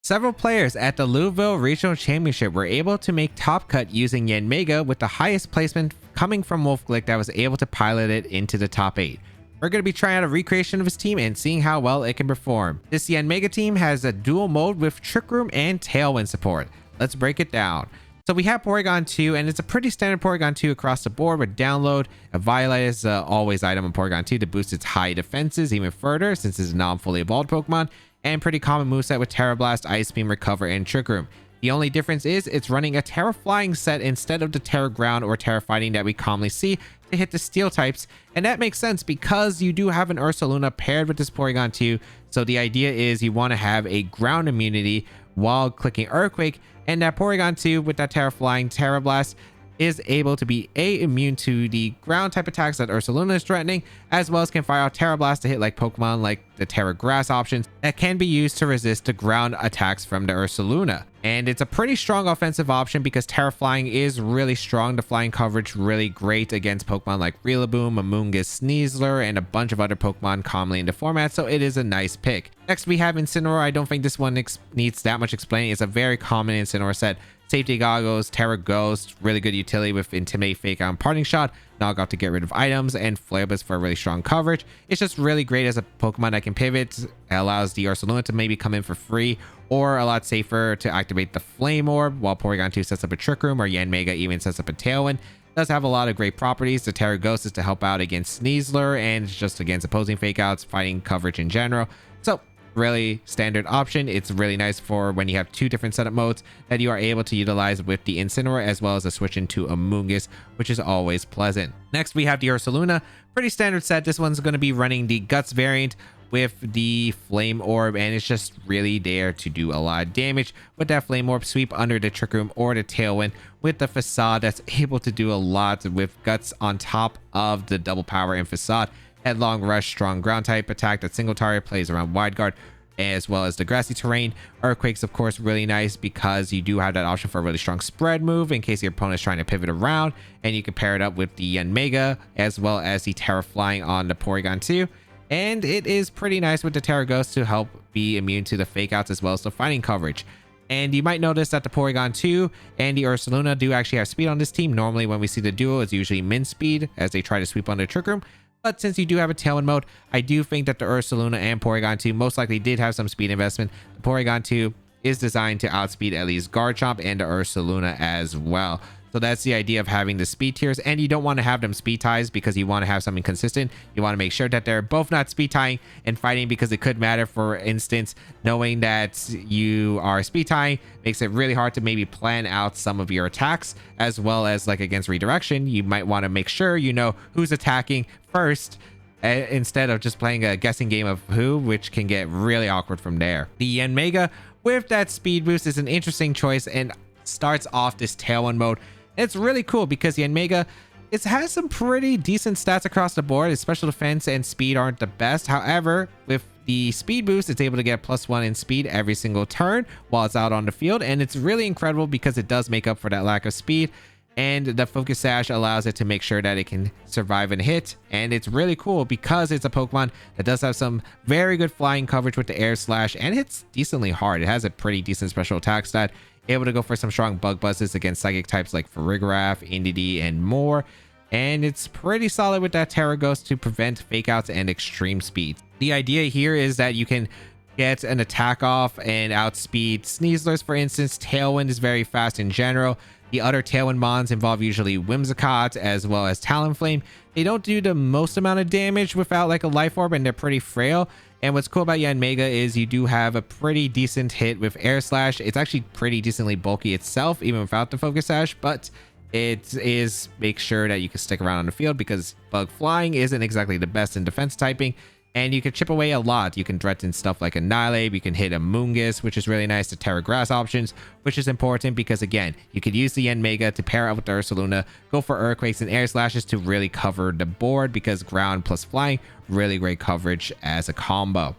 Several players at the Louisville Regional Championship were able to make top cut using Yanmega, with the highest placement coming from Wolfe Glick that was able to pilot it into the top 8. We're going to be trying out a recreation of his team and seeing how well it can perform. This Yanmega team has a dual mode with Trick Room and Tailwind support. Let's break it down. So we have Porygon 2, and it's a pretty standard Porygon 2 across the board with download. A Violet is always item on Porygon 2 to boost its high defenses even further since it's a non-fully evolved Pokemon, and pretty common moveset with Terra Blast, Ice Beam, Recover, and Trick Room. The only difference is it's running a Terra Flying set instead of the Terra Ground or Terra Fighting that we commonly see to hit the Steel types, and that makes sense because you do have an Ursaluna paired with this Porygon 2, so the idea is you want to have a ground immunity while clicking Earthquake, and that Porygon 2 with that Terra Flying, Terra Blast is able to be immune to the ground type attacks that Ursaluna is threatening, as well as can fire out Terra Blast to hit like Pokemon like the Terra Grass options that can be used to resist the ground attacks from the Ursaluna. And it's a pretty strong offensive option because Terra Flying is really strong. The flying coverage really great against Pokemon like Rillaboom, Amoonguss, Sneasler, and a bunch of other Pokemon commonly in the format, so it is a nice pick. Next we have Incineroar. I don't think this one needs that much explaining. It's a very common Incineroar set. Safety Goggles, Terra Ghost, really good utility with Intimidate, Fake Out, and Parting Shot, Knock Off to get rid of items, and Flare Blitz for really strong coverage. It's just really great as a Pokemon that can pivot. It allows the Ursaluna to maybe come in for free, or a lot safer to activate the Flame Orb, while Porygon 2 sets up a Trick Room, or Yanmega even sets up a Tailwind. Does have a lot of great properties. The Terra Ghost is to help out against Sneasler and just against opposing Fake Outs, fighting coverage in general. So really standard option. It's really nice for when you have two different setup modes that you are able to utilize with the Incineroar, as well as a switch into Amoonguss, which is always pleasant. Next we have the Ursaluna. Pretty standard set. This one's going to be running the Guts variant with the Flame Orb, and it's just really there to do a lot of damage with that Flame Orb sweep under the Trick Room or the Tailwind, with the Facade that's able to do a lot with Guts on top of the double power and Facade. Headlong Rush, strong ground type attack that single target plays around wide guard, as well as the grassy terrain. Earthquake's of course really nice because you do have that option for a really strong spread move in case your opponent is trying to pivot around, and you can pair it up with the Yanmega as well as the Terra Flying on the Porygon 2. And it is pretty nice with the Terra Ghost to help be immune to the Fake Outs as well as the fighting coverage. And you might notice that the Porygon 2 and the Ursaluna do actually have speed on this team. Normally when we see the duo, it's usually min speed as they try to sweep on the Trick Room. But since you do have a Tailwind mode, I do think that the Ursaluna and Porygon 2 most likely did have some speed investment. The Porygon 2 is designed to outspeed at least Garchomp and the Ursaluna as well. So that's the idea of having the speed tiers, and you don't want to have them speed ties because you want to have something consistent. You want to make sure that they're both not speed tying and fighting, because it could matter. For instance, knowing that you are speed tying makes it really hard to maybe plan out some of your attacks, as well as like against redirection, you might want to make sure you know who's attacking first instead of just playing a guessing game of who, which can get really awkward from there. The Yanmega with that speed boost is an interesting choice and starts off this Tailwind mode. It's really cool because Yanmega, it has some pretty decent stats across the board. Its special defense and speed aren't the best. However, with the speed boost, it's able to get +1 in speed every single turn while it's out on the field, and it's really incredible because it does make up for that lack of speed. And the Focus Sash allows it to make sure that it can survive and hit. And it's really cool because it's a Pokemon that does have some very good flying coverage with the Air Slash, and hits decently hard. It has a pretty decent special attack stat, able to go for some strong bug buzzes against psychic types like Farigiraf, Indeedee, and more. And it's pretty solid with that Terra Ghost to prevent Fake Outs and extreme speed. The idea here is that you can get an attack off and outspeed Sneaslers, for instance. Tailwind is very fast in general. The other Tailwind mons involve usually Whimsicott as well as Talonflame. They don't do the most amount of damage without like a Life Orb, and they're pretty frail. And what's cool about Yanmega is you do have a pretty decent hit with Air Slash. It's actually pretty decently bulky itself, even without the Focus Sash, but it is make sure that you can stick around on the field because Bug Flying isn't exactly the best in defense typing. And you can chip away a lot. You can threaten stuff like Annihilate. You can hit Amoonguss, which is really nice. The Terra Grass options, which is important because, again, you could use the Yanmega to pair up with the Ursaluna, go for Earthquakes and Air Slashes to really cover the board because ground plus flying, really great coverage as a combo.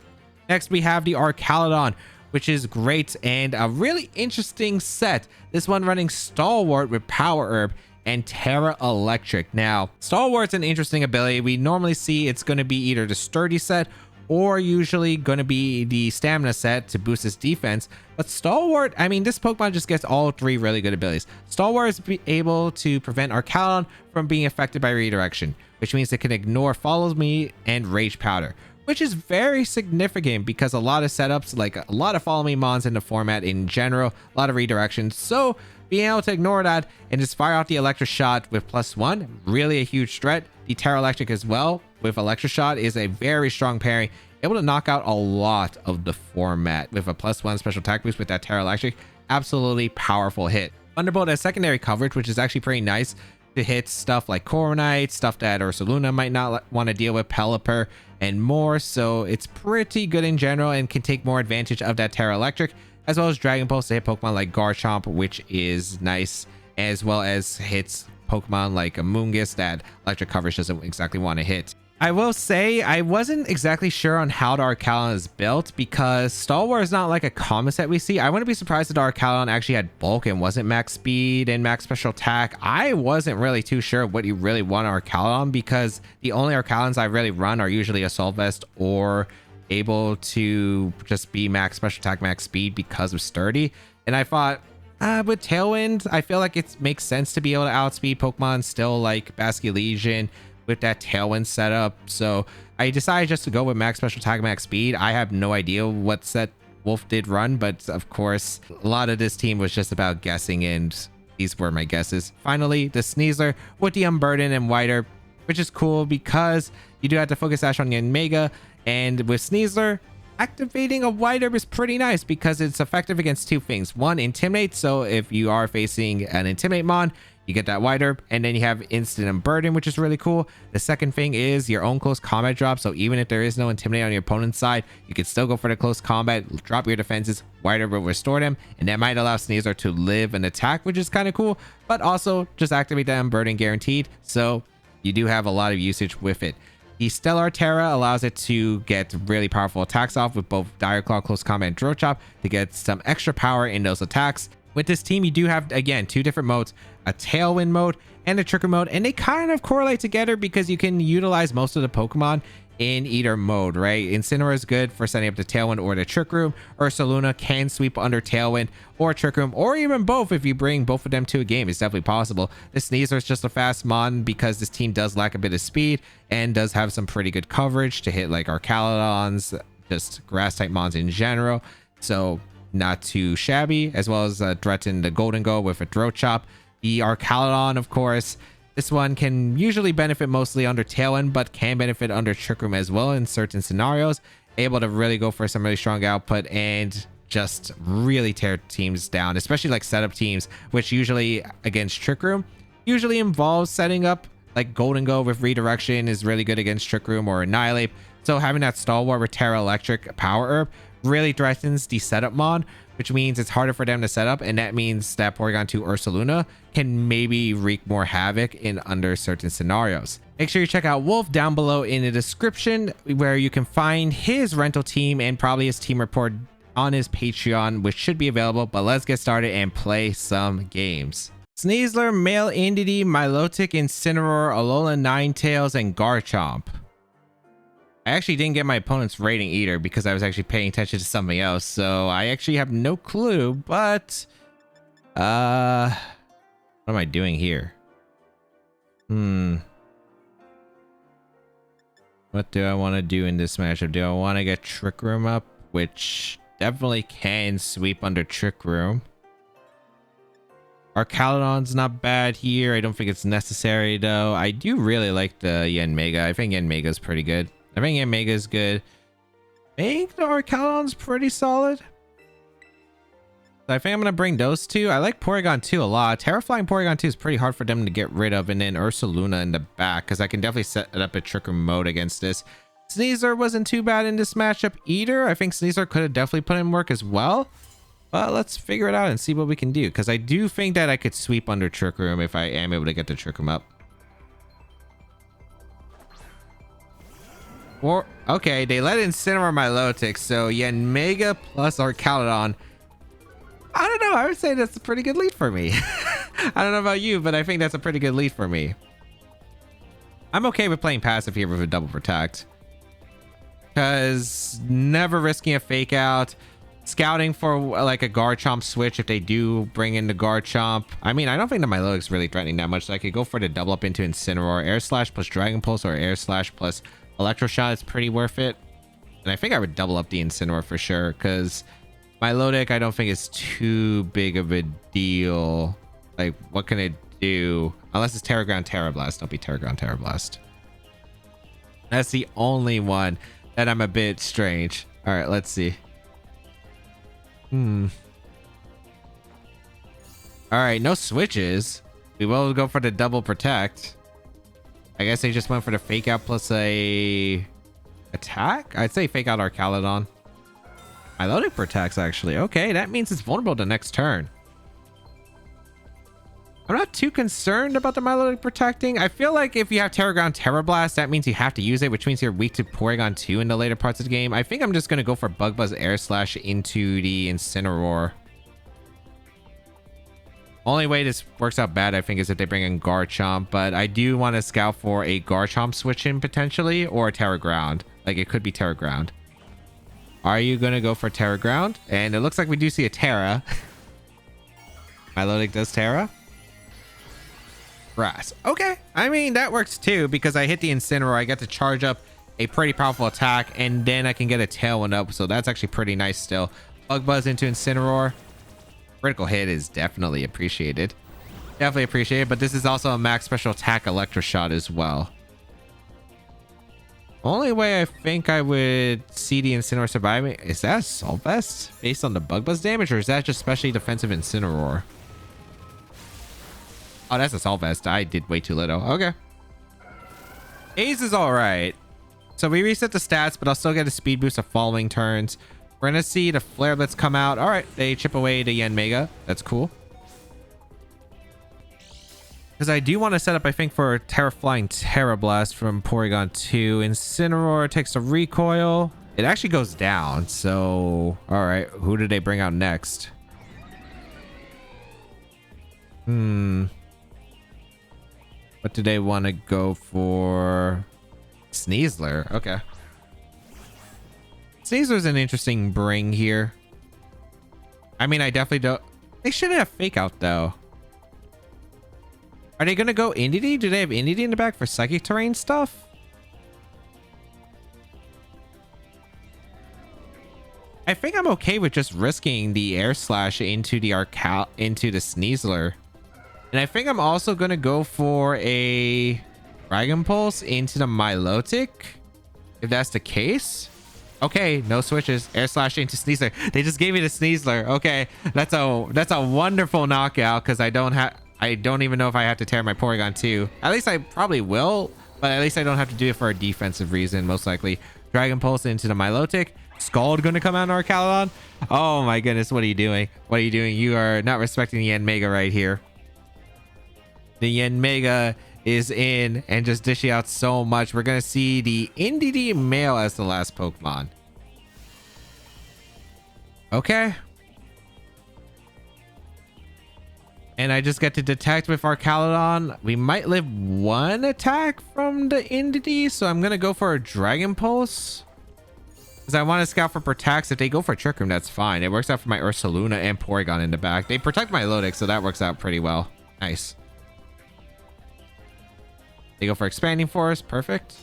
Next, we have the Archaludon, which is great and a really interesting set. This one running Stalwart with Power Herb and Terra Electric. Now, Stalwart's an interesting ability. We normally see it's going to be either the Sturdy set or usually going to be the stamina set to boost his defense. But Stalwart, I mean, this Pokemon just gets all 3 really good abilities. Stalwart is able to prevent Archaludon from being affected by redirection, which means it can ignore Follows Me and Rage Powder, which is very significant because a lot of setups, like a lot of Follow Me mons in the format in general, a lot of redirections. So being able to ignore that and just fire out the Electric Shot with +1, really a huge threat. The Terra Electric as well with Electric Shot is a very strong pairing, able to knock out a lot of the format with a +1 special attack boost with that Terra Electric. Absolutely powerful hit. Thunderbolt has secondary coverage, which is actually pretty nice to hit stuff like Corviknight, stuff that Ursaluna might not want to deal with, Pelipper, and more. So it's pretty good in general and can take more advantage of that Terra Electric, as well as Dragon Pulse to hit Pokemon like Garchomp, which is nice, as well as hits Pokemon like Amoonguss that electric coverage doesn't exactly want to hit. I will say I wasn't exactly sure on how the Archaludon is built because Stalwart is not like a common set we see. I wouldn't be surprised if the Archaludon actually had bulk and wasn't max speed and max special attack. I wasn't really too sure what you really want Archaludon because the only Archaludons I really run are usually Assault Vest or able to just be max special attack, max speed because of sturdy. And I thought with Tailwind, I feel like it makes sense to be able to outspeed Pokemon still like Basculegion with that Tailwind setup. So I decided just to go with max special attack, max speed. I have no idea what set Wolf did run, but of course a lot of this team was just about guessing, and these were my guesses. Finally, the Sneasler with the Unburden and White Herb, which is cool because you do have to focus Sash on Yanmega, and with Sneasler, activating a White Herb is pretty nice because it's effective against 2 things. One, Intimidate, so if you are facing an Intimidate mon, you get that White Herb, and then you have Instant Unburden, which is really cool. The second thing is your own close combat drop, so even if there is no Intimidate on your opponent's side, you can still go for the close combat, drop your defenses, White Herb will restore them, and that might allow Sneasler to live an attack, which is kind of cool, but also just activate that Unburden guaranteed, so you do have a lot of usage with it. The Stellar Terra allows it to get really powerful attacks off with both Dire Claw, Close Combat, and Drill Chop to get some extra power in those attacks. With this team, you do have, again, 2 different modes, a Tailwind mode and a Trick Room mode, and they kind of correlate together because you can utilize most of the Pokemon in either mode, right? Incineroar is good for setting up the Tailwind or the Trick Room. Ursaluna can sweep under Tailwind or Trick Room, or even both if you bring both of them to a game. It's definitely possible. The Sneasler is just a fast mon because this team does lack a bit of speed and does have some pretty good coverage to hit like Archaludons, just grass type mons in general. So not too shabby, as well as threaten the Golden Go with a Throat Chop. The Archaludon, of course, this one can usually benefit mostly under Tailwind, but can benefit under Trick Room as well in certain scenarios. Able to really go for some really strong output and just really tear teams down, especially like setup teams, which usually against Trick Room usually involves setting up like Golden Go with redirection is really good against Trick Room or Annihilate. So having that Stalwart with Terra Electric Power Herb really threatens the setup mod, which means it's harder for them to set up, and that means that Porygon 2 Ursaluna can maybe wreak more havoc in under certain scenarios. Make sure you check out Wolf down below in the description, where you can find his rental team and probably his team report on his Patreon, which should be available. But let's get started and play some games. Sneasler, Male Entity, Milotic, Incineroar, Alolan Ninetales, and Garchomp. I actually didn't get my opponent's rating either because I was actually paying attention to something else, so I actually have no clue, but what am I doing here? What do I want to do in this matchup? Do I want to get Trick Room up, which definitely can sweep under Trick Room? Archaludon's not bad here. I don't think it's necessary though. I do really like the Yanmega. I think Yanmega is pretty good. I think Yanmega is good. I think the Archaludon's pretty solid. So I think I'm going to bring those 2. I like Porygon 2 a lot. Terraflying Porygon 2 is pretty hard for them to get rid of. And then Ursaluna in the back, because I can definitely set it up a Trick Room mode against this. Sneasler wasn't too bad in this matchup either. I think Sneasler could have definitely put in work as well. But let's figure it out and see what we can do. Because I do think that I could sweep under Trick Room if I am able to get the Trick Room up. Or, okay, they let Incineroar Milotic, so Yanmega plus Archaludon. I don't know, I would say that's a pretty good lead for me. I don't know about you, but I think that's a pretty good lead for me. I'm okay with playing passive here with a double protect. because never risking a fake out. Scouting for like a Garchomp switch if they do bring in the Garchomp. I mean, I don't think the Milotic's really threatening that much, so I could go for the double up into Incineroar. Air Slash plus Dragon Pulse or Air Slash plus Electro Shot is pretty worth it. And I think I would double up the Incineroar for sure, because Milotic I don't think is too big of a deal. Like, what can it do? Unless it's Terra Ground, Terra Blast. Don't be Terra Ground, Terra Blast. That's the only one that I'm a bit strange. All right, let's see. All right, no switches. We will go for the double protect. I guess they just went for the fake out plus a attack. I'd say fake out Archaludon. Milotic protects actually. Okay, that means it's vulnerable the next turn. I'm not too concerned about the Milotic protecting. I feel like if you have Terra Ground, Terra Blast, that means you have to use it, which means you're weak to Porygon 2 in the later parts of the game. I think I'm just going to go for Bug Buzz Air Slash into the Incineroar. Only way this works out bad, I think, is if they bring in Garchomp, but I do want to scout for a Garchomp switch in potentially, or a Terra Ground. Like, it could be Terra Ground. Are you going to go for Terra Ground? And it looks like we do see a Terra. Milotic does Terra. Grass. Okay. I mean, that works too, because I hit the Incineroar. I get to charge up a pretty powerful attack, and then I can get a Tailwind up. So that's actually pretty nice still. Bug Buzz into Incineroar. Critical hit is definitely appreciated. Definitely appreciated, but this is also a max special attack Electro Shot as well. Only way I think I would see the Incineroar surviving is that Assault Vest based on the Bug Buzz damage, or is that just specially defensive Incineroar? Oh, that's Assault Vest. I did way too little. Okay. Ace is all right. So we reset the stats, but I'll still get a speed boost of following turns. We're going to see the Flare Blitz come out. All right. They chip away the Yanmega. That's cool. Because I do want to set up, I think, for Terra Flying Terra Blast from Porygon 2. Incineroar takes a recoil. It actually goes down. So, all right. Who did they bring out next? What do they want to go for? Sneasler. Okay. Sneasler's an interesting bring here. I mean, I definitely don't... They shouldn't have fake out, though. Are they going to go Indity? Do they have Indity in the back for Psychic Terrain stuff? I think I'm okay with just risking the Air Slash into the Sneasler. And I think I'm also going to go for a Dragon Pulse into the Milotic, if that's the case. Okay, no switches. Air Slash into Sneasler. They just gave me the Sneasler. Okay, that's a wonderful knockout, because I don't even know if I have to tear my Porygon 2. At least I probably will, but at least I don't have to do it for a defensive reason, most likely. Dragon Pulse into the Milotic. Scald gonna come out in Archaludon. Oh my goodness, what are you doing? What are you doing? You are not respecting the Yanmega right here. The Yanmega is in and just dishing out so much. We're gonna see the Indity male as the last Pokemon. Okay. And I just get to detect with Archaludon. We might live one attack from the Indity, so I'm gonna go for a Dragon Pulse, because I want to scout for protects. If they go for Trick Room, that's fine. It works out for my Ursaluna and Porygon in the back. They protect my Milotic, so that works out pretty well. Nice. They go for Expanding Force. Perfect.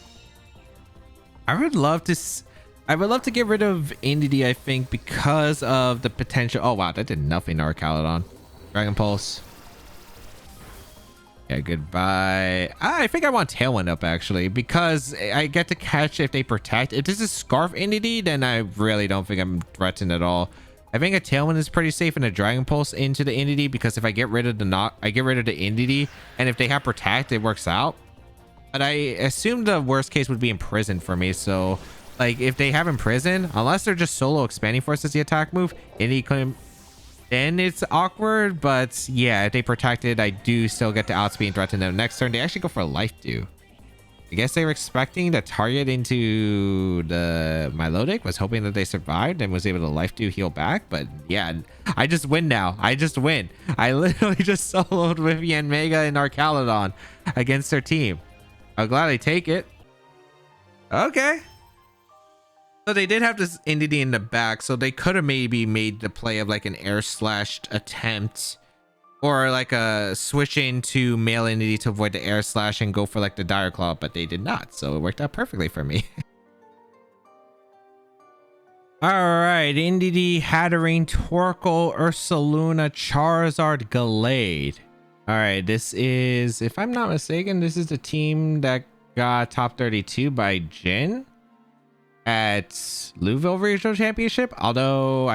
I would love to get rid of Indity, I think, because of the potential. Oh wow, that did nothing to Archaludon. Dragon Pulse. Yeah, goodbye. I think I want Tailwind up, actually, because I get to catch if they protect. If this is Scarf Indity, then I really don't think I'm threatened at all. I think a Tailwind is pretty safe in a Dragon Pulse into the Indity, because if I get rid of the Indity, and if they have Protect, it works out. But I assume the worst case would be Imprison for me, so like if they have Imprison, unless they're just solo Expanding Force as the attack move, Indity can... Then it's awkward, but yeah, if they protect it, I do still get to outspeed and threaten them. Next turn, they actually go for a Life Dew. I guess they were expecting the target into the Milotic, was hoping that they survived and was able to Life Dew heal back. But yeah, I just win now. I just win. I literally just soloed with Yanmega and Archaludon against their team. I'll gladly take it. Okay. So they did have this entity in the back, so they could have maybe made the play of like an air slashed attempt, or like a switch into male entity to avoid the air slash and go for like the dire claw, but they did not, so it worked out perfectly for me. All right, Entity, Hatterene, Torkoal, Ursaluna, Charizard, Gallade. All right, this is, if I'm not mistaken, this is the team that got top 32 by Jin at Louisville Regional Championship. Although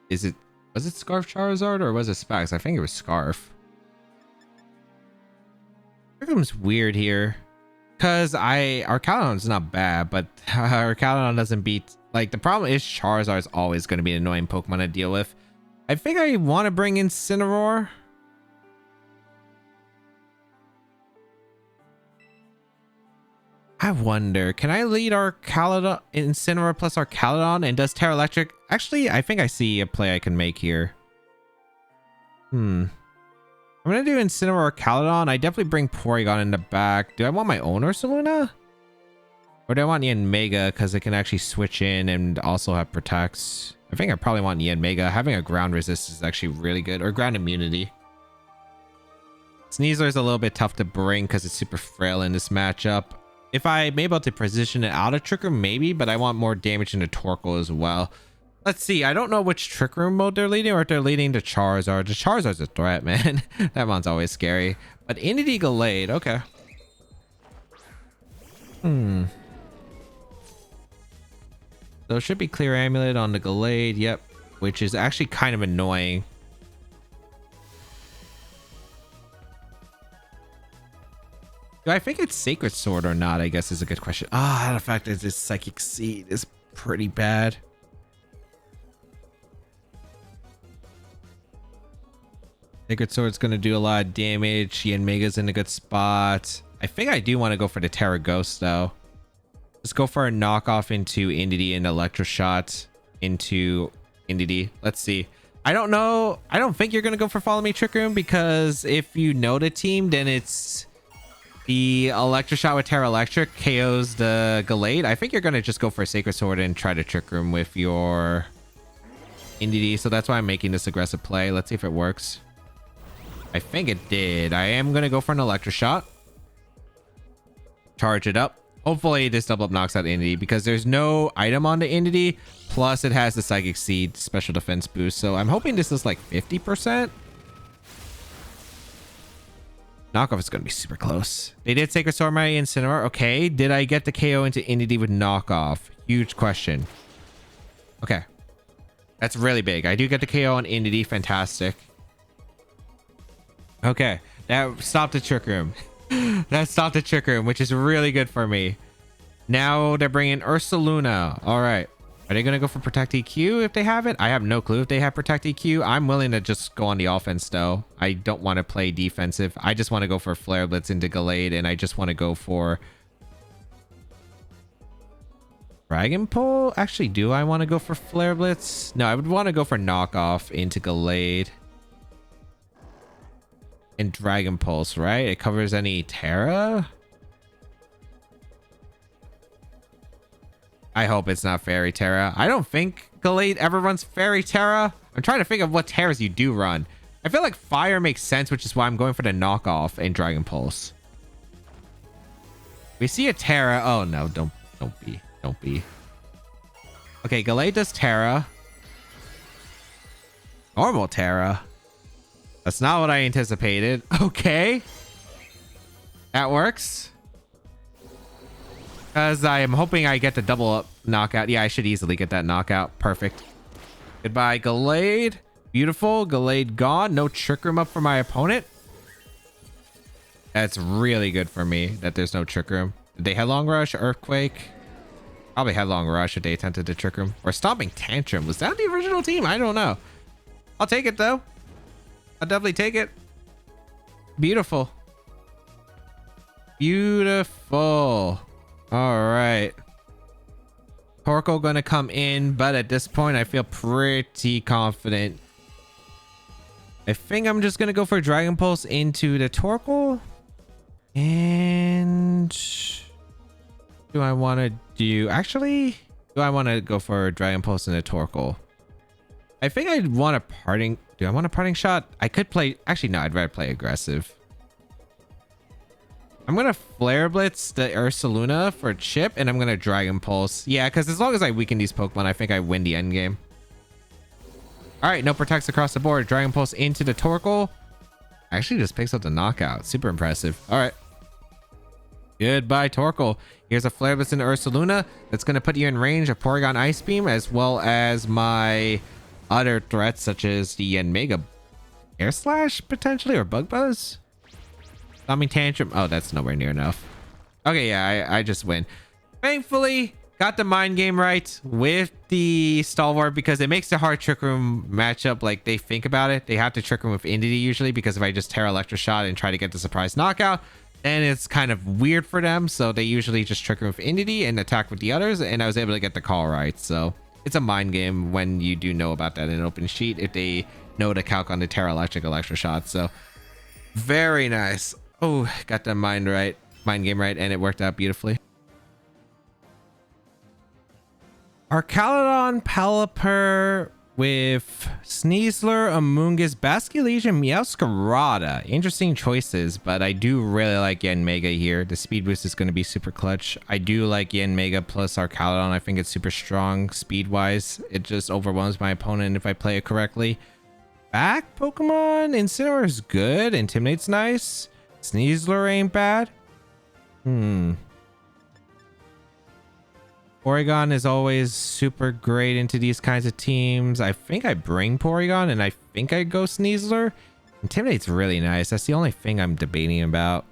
was it Scarf Charizard or was it Specs? I think it was Scarf. Trickroom's weird here because Archaludon's not bad, but Archaludon doesn't beat. Like, the problem is Charizard's always going to be an annoying Pokemon to deal with. I think I want to bring in Incineroar. I wonder, can I lead Archaludon, Incineroar plus Archaludon, and does Terra Electric? Actually, I think I see a play I can make here. I'm going to do Incineroar Archaludon. I definitely bring Porygon in the back. Do I want my own Ursaluna? Or do I want Yanmega because it can actually switch in and also have protects? I think I probably want Yanmega. Having a ground resist is actually really good, or ground immunity. Sneasler is a little bit tough to bring because it's super frail in this matchup. If I'm able to position it out of Trick Room, maybe, but I want more damage into Torkoal as well. Let's see. I don't know which Trick Room mode they're leading, or if they're leading to Charizard. The Charizard's a threat, man. That one's always scary. But Entity Gallade, okay. So it should be Clear Amulet on the Gallade, yep. Which is actually kind of annoying. Do I think it's Sacred Sword or not, I guess is a good question. The fact is this Psychic Seed is pretty bad. Sacred Sword's going to do a lot of damage. Yanmega's in a good spot. I think I do want to go for the Terra Ghost, though. Let's go for a knockoff into Entity and Electro Shot into Entity. Let's see. I don't know. I don't think you're going to go for Follow Me Trick Room, because if you know the team, then it's the Electro Shot with Terra Electric KOs the Gallade. I think you're going to just go for a Sacred Sword and try to Trick Room with your Entity. So that's why I'm making this aggressive play. Let's see if it works. I think it did. I am going to go for an Electro Shot. Charge it up. Hopefully this double up knocks out Entity, because there's no item on the Entity. Plus it has the Psychic Seed special defense boost. So I'm hoping this is like 50%. Knockoff is going to be super close. They did Sacred Sword my Incineroar. Okay. Did I get the KO into Entity with knockoff? Huge question. Okay. That's really big. I do get the KO on Entity. Fantastic. Okay. That stopped the Trick Room. That stopped the Trick Room, which is really good for me. Now they're bringing Ursaluna. All right. Are they going to go for Protect EQ if they have it? I have no clue if they have Protect EQ. I'm willing to just go on the offense, though. I don't want to play defensive. I just want to go for Flare Blitz into Gallade, and I just want to go for Dragon Pole. Actually, do I want to go for Flare Blitz? No, I would want to go for Knockoff into Gallade. And Dragon Pulse, right? It covers any Terra. I hope it's not Fairy Terra. I don't think Gallade ever runs Fairy Terra. I'm trying to think of what Terras you do run. I feel like Fire makes sense, which is why I'm going for the Knockoff and Dragon Pulse. We see a Terra. Oh no, don't be. Okay, Gallade does Terra. Normal Terra. That's not what I anticipated. Okay. That works. Because I am hoping I get the double up knockout. Yeah, I should easily get that knockout. Perfect. Goodbye, Gallade. Beautiful. Gallade gone. No Trick Room up for my opponent. That's really good for me that there's no Trick Room. Did they Headlong Rush? Earthquake? Probably Headlong Rush if they attempted to Trick Room. Or Stomping Tantrum. Was that the original team? I don't know. I'll take it, though. I'll definitely take it. Beautiful. Beautiful. All right. Torkoal gonna come in, but at this point I feel pretty confident. I think I'm just gonna go for Dragon Pulse into the Torkoal. And do I want to do... Actually, Do I want to go for Dragon Pulse and a Torkoal? I think I'd want a parting. Do I want a parting shot? I could play. Actually, no, I'd rather play aggressive. I'm going to Flare Blitz the Ursaluna for a chip, and I'm going to Dragon Pulse. Yeah, because as long as I weaken these Pokemon, I think I win the end game. All right, no protects across the board. Dragon Pulse into the Torkoal. Actually just picks up the knockout. Super impressive. All right. Goodbye, Torkoal. Here's a Flare Blitz into Ursaluna. That's going to put you in range of Porygon Ice Beam, as well as my other threats, such as the Yanmega Air Slash, potentially, or Bug Buzz. Thumbing Tantrum. Oh, that's nowhere near enough. Okay, yeah, I just win. Thankfully, got the mind game right with the Stalwart, because it makes the hard Trick Room matchup. Like, they think about it. They have to Trick Room with Indity usually, because if I just Terra Electro Shot and try to get the surprise knockout, then it's kind of weird for them. So they usually just Trick Room with Indity and attack with the others, and I was able to get the call right. So it's a mind game when you do know about that in an open sheet, if they know to calc on the Terra Electro Shot. So very nice. Oh, got the mind game right, and it worked out beautifully. Archaludon, Pelipper with Sneasler, Amoonguss, Basculegion, Meowscarada. Interesting choices, but I do really like Yanmega here. The speed boost is going to be super clutch. I do like Yanmega plus Archaludon. I think it's super strong speed-wise. It just overwhelms my opponent if I play it correctly. Back Pokemon, Incineroar is good. Intimidate's nice. Sneasler ain't bad. Porygon is always super great into these kinds of teams. I think I bring Porygon, and I think I go Sneasler. Intimidate's really nice. That's the only thing I'm debating about,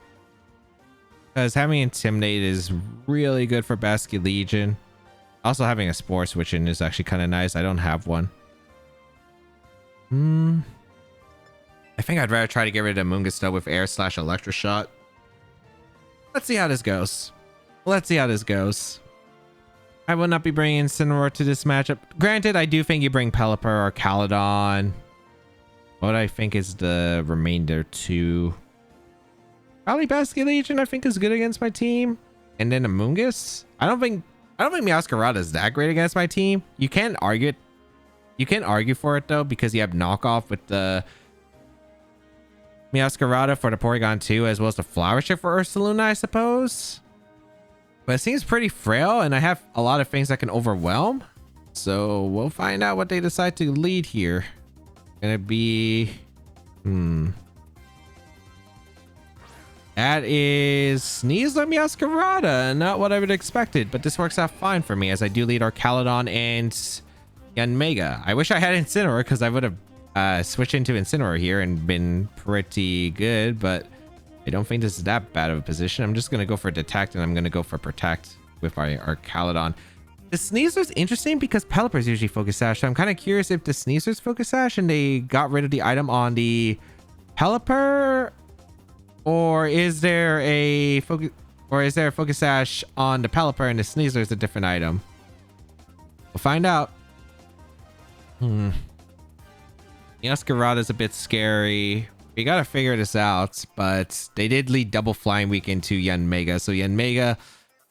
because having Intimidate is really good for Basculegion. Also, having a Spore Switch in is actually kind of nice. I don't have one. I think I'd rather try to get rid of Amoonguss though with Air Slash Electro Shot. Let's see how this goes. I will not be bringing Incineroar to this matchup. Granted, I do think you bring Pelipper or Archaludon. What I think is the remainder to... Probably Basculegion I think is good against my team. And then Amoonguss. I don't think Meowscarada is that great against my team. You can argue it. You can argue for it though, because you have knockoff with the Meowscarada for the Porygon 2, as well as the Flower Shift for Ursaluna, I suppose. But it seems pretty frail, and I have a lot of things that can overwhelm. So we'll find out what they decide to lead here. Gonna be... That is Sneasler Meowscarada, not what I would have expected, but this works out fine for me, as I do lead Archaludon and Yanmega. I wish I had Incineroar, because I would have switched into Incineroar here and been pretty good, but I don't think this is that bad of a position. I'm just going to go for Detect, and I'm going to go for Protect with our Archaludon. The Sneasler's interesting because Pelipper's usually Focus Sash, so I'm kind of curious if the Sneasler's Focus Sash and they got rid of the item on the Pelipper, or is there a Focus Sash on the Pelipper and the Sneasler is a different item? We'll find out. Meowscarada is a bit scary. We gotta figure this out, but they did lead Double Flying Week into Yanmega, so Yanmega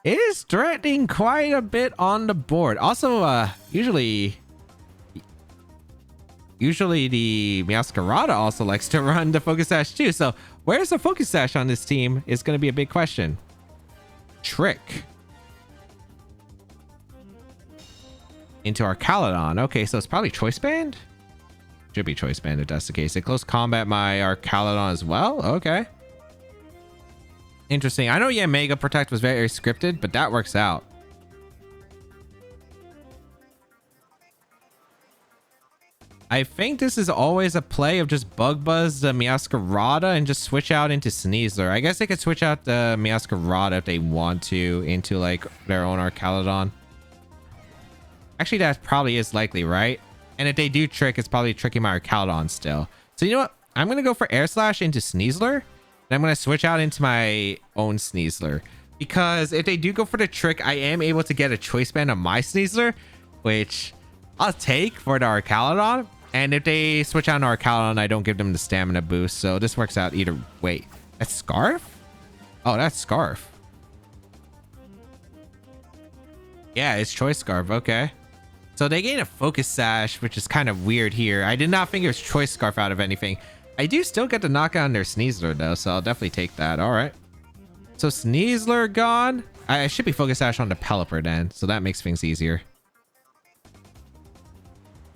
is threatening quite a bit on the board. Also, usually the Meowscarada also likes to run the Focus Sash too, so where's the Focus Sash on this team is going to be a big question. Trick into Archaludon. Okay, so it's probably Choice Band? Should be Choice Band if that's the case. They close combat my Archaludon as well? Okay. Interesting. I know Yanmega Protect was very scripted, but that works out. I think this is always a play of just Bug Buzz the Meowscarada and just switch out into Sneasler. I guess they could switch out the Meowscarada if they want to into like their own Archaludon. Actually, that probably is likely, right? And if they do trick, it's probably tricking my Archaludon still. So you know what? I'm going to go for Air Slash into Sneasler. And I'm going to switch out into my own Sneasler. Because if they do go for the trick, I am able to get a Choice Band on my Sneasler, which I'll take for the Archaludon. And if they switch out to Archaludon, I don't give them the stamina boost. So this works out either way. That's Scarf? Oh, that's Scarf. Yeah, it's Choice Scarf. Okay. So they gain a Focus Sash, which is kind of weird here. I did not think it was Choice Scarf out of anything. I do still get the knockout on their Sneasler though, so I'll definitely take that. All right. So Sneasler gone. I should be Focus Sash on the Pelipper then, so that makes things easier.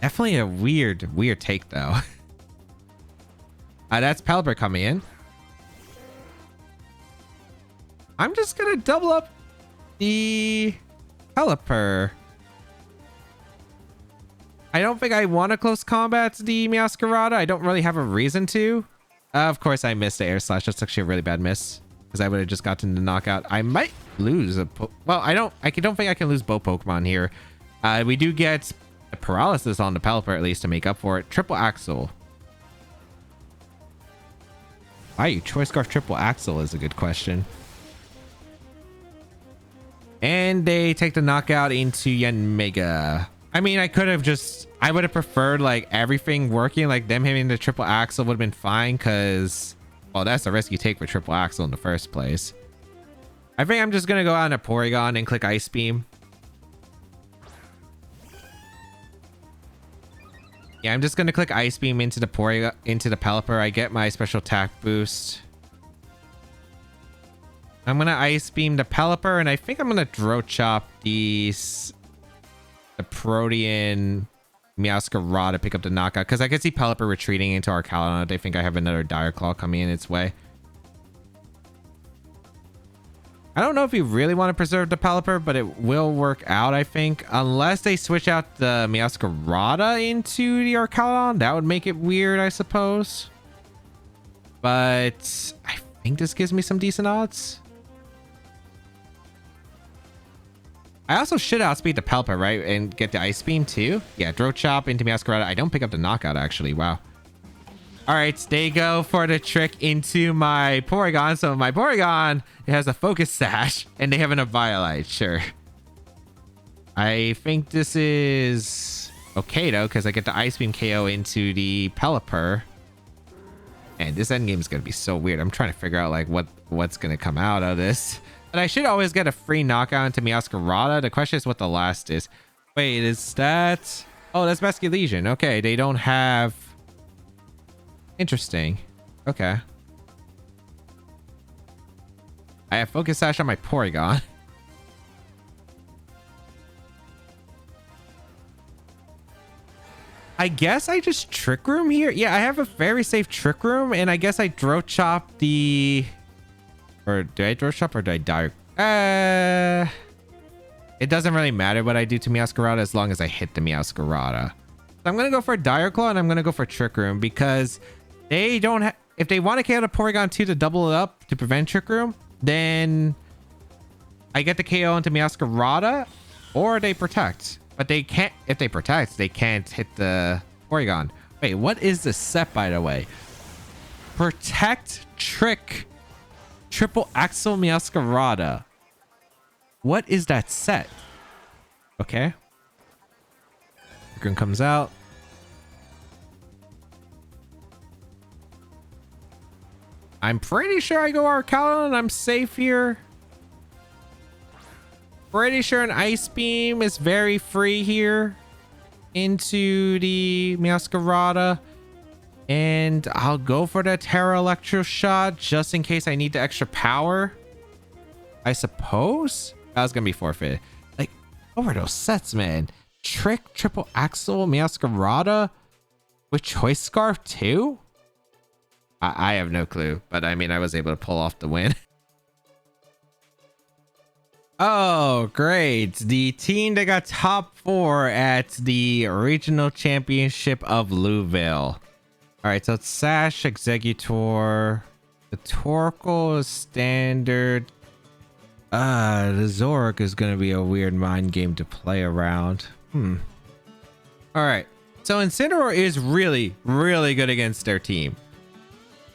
Definitely a weird take though. That's Pelipper coming in. I'm just gonna double up the Pelipper. I don't think I want to close combat the Meowscarada. I don't really have a reason to. Of course, I missed the Air Slash. That's actually a really bad miss because I would have just gotten the knockout. I might lose a well, I don't think I can lose both Pokemon here. We do get a paralysis on the Pelipper at least to make up for it. Triple Axle. Why you Choice Scarf Triple Axle is a good question. And they take the knockout into Yanmega. I mean, I would have preferred like everything working, like them hitting the Triple Axle would have been fine because, well, that's the risk you take for Triple Axle in the first place. I think I'm just going to go out on a Porygon and click Ice Beam. Yeah, I'm just going to click Ice Beam into the Pelipper. I get my special attack boost. I'm going to Ice Beam the Pelipper, and I think I'm going to Draw Chop the Protean Meowscarada to pick up the knockout because I could see Pelipper retreating into Archaludon. They think I have another Dire Claw coming in its way. I don't know if you really want to preserve the Pelipper, but it will work out, I think. Unless they switch out the Meowscarada into the Archaludon. That would make it weird, I suppose. But I think this gives me some decent odds. I also should outspeed the Pelipper, right? And get the Ice Beam too. Yeah, Throw Chop into Meowscarada. I don't pick up the knockout, actually. Wow. All right, they go for the trick into my Porygon. So my Porygon, it has a Focus Sash, and they have an Eviolite. Sure. I think this is okay, though, because I get the Ice Beam KO into the Pelipper. And this endgame is going to be so weird. I'm trying to figure out, like, what's going to come out of this. But I should always get a free knockout into Meowscarada. The question is what the last is. Wait, is that... Oh, that's Basket Legion. Okay, they don't have... Interesting. Okay. I have Focus Sash on my Porygon. I guess I just Trick Room here. Yeah, I have a very safe Trick Room, and I guess I Draw Chop the... Or do I Draw Chop or do I die? It doesn't really matter what I do to Meowscarada as long as I hit the Meowscarada. So I'm going to go for Dire Claw, and I'm going to go for Trick Room because they don't have... If they want to KO the Porygon 2 to double it up to prevent Trick Room, then I get the KO into Meowscarada, or they protect. But they can't... If they protect, they can't hit the Porygon. Wait, what is this set, by the way? Protect, Trick, Triple Axle Meowscarada. What is that set? Okay. Trick comes out. I'm pretty sure I go Archaludon and I'm safe here. Pretty sure an Ice Beam is very free here into the Meowscarada. And I'll go for the Terra Electro Shot just in case I need the extra power. I suppose that was gonna be forfeit. Like, what were those sets, man? Trick, Triple Axle, Meowscarada with Choice Scarf too? I have no clue, but I mean, I was able to pull off the win. Oh, great. The team that got top 4 at the Regional Championship of Louisville. All right, so it's Sash, Executor. The Torkoal is standard. The Zoroark is going to be a weird mind game to play around. All right, so Incineroar is really, really good against their team.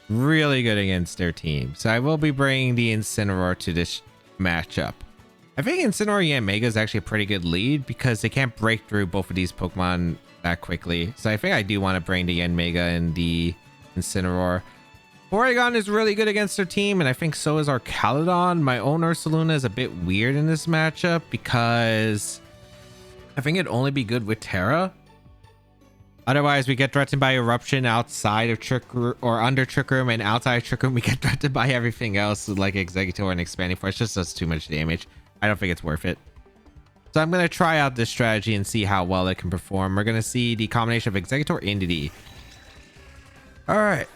Really good against their team. So I will be bringing the Incineroar to this matchup. I think Incineroar Yanmega is actually a pretty good lead because they can't break through both of these Pokemon that quickly. So I think I do want to bring the Yanmega and the Incineroar. Porygon is really good against their team, and I think so is Archaludon. My own Ursaluna is a bit weird in this matchup because I think it'd only be good with Terra. Otherwise, we get threatened by Eruption outside of Trick Room, or under Trick Room, and outside of Trick Room, we get threatened by everything else, like Exeggutor and Expanding Force. It just does too much damage. I don't think it's worth it. So I'm going to try out this strategy and see how well it can perform. We're going to see the combination of Exeggutor and Indeedee. All right.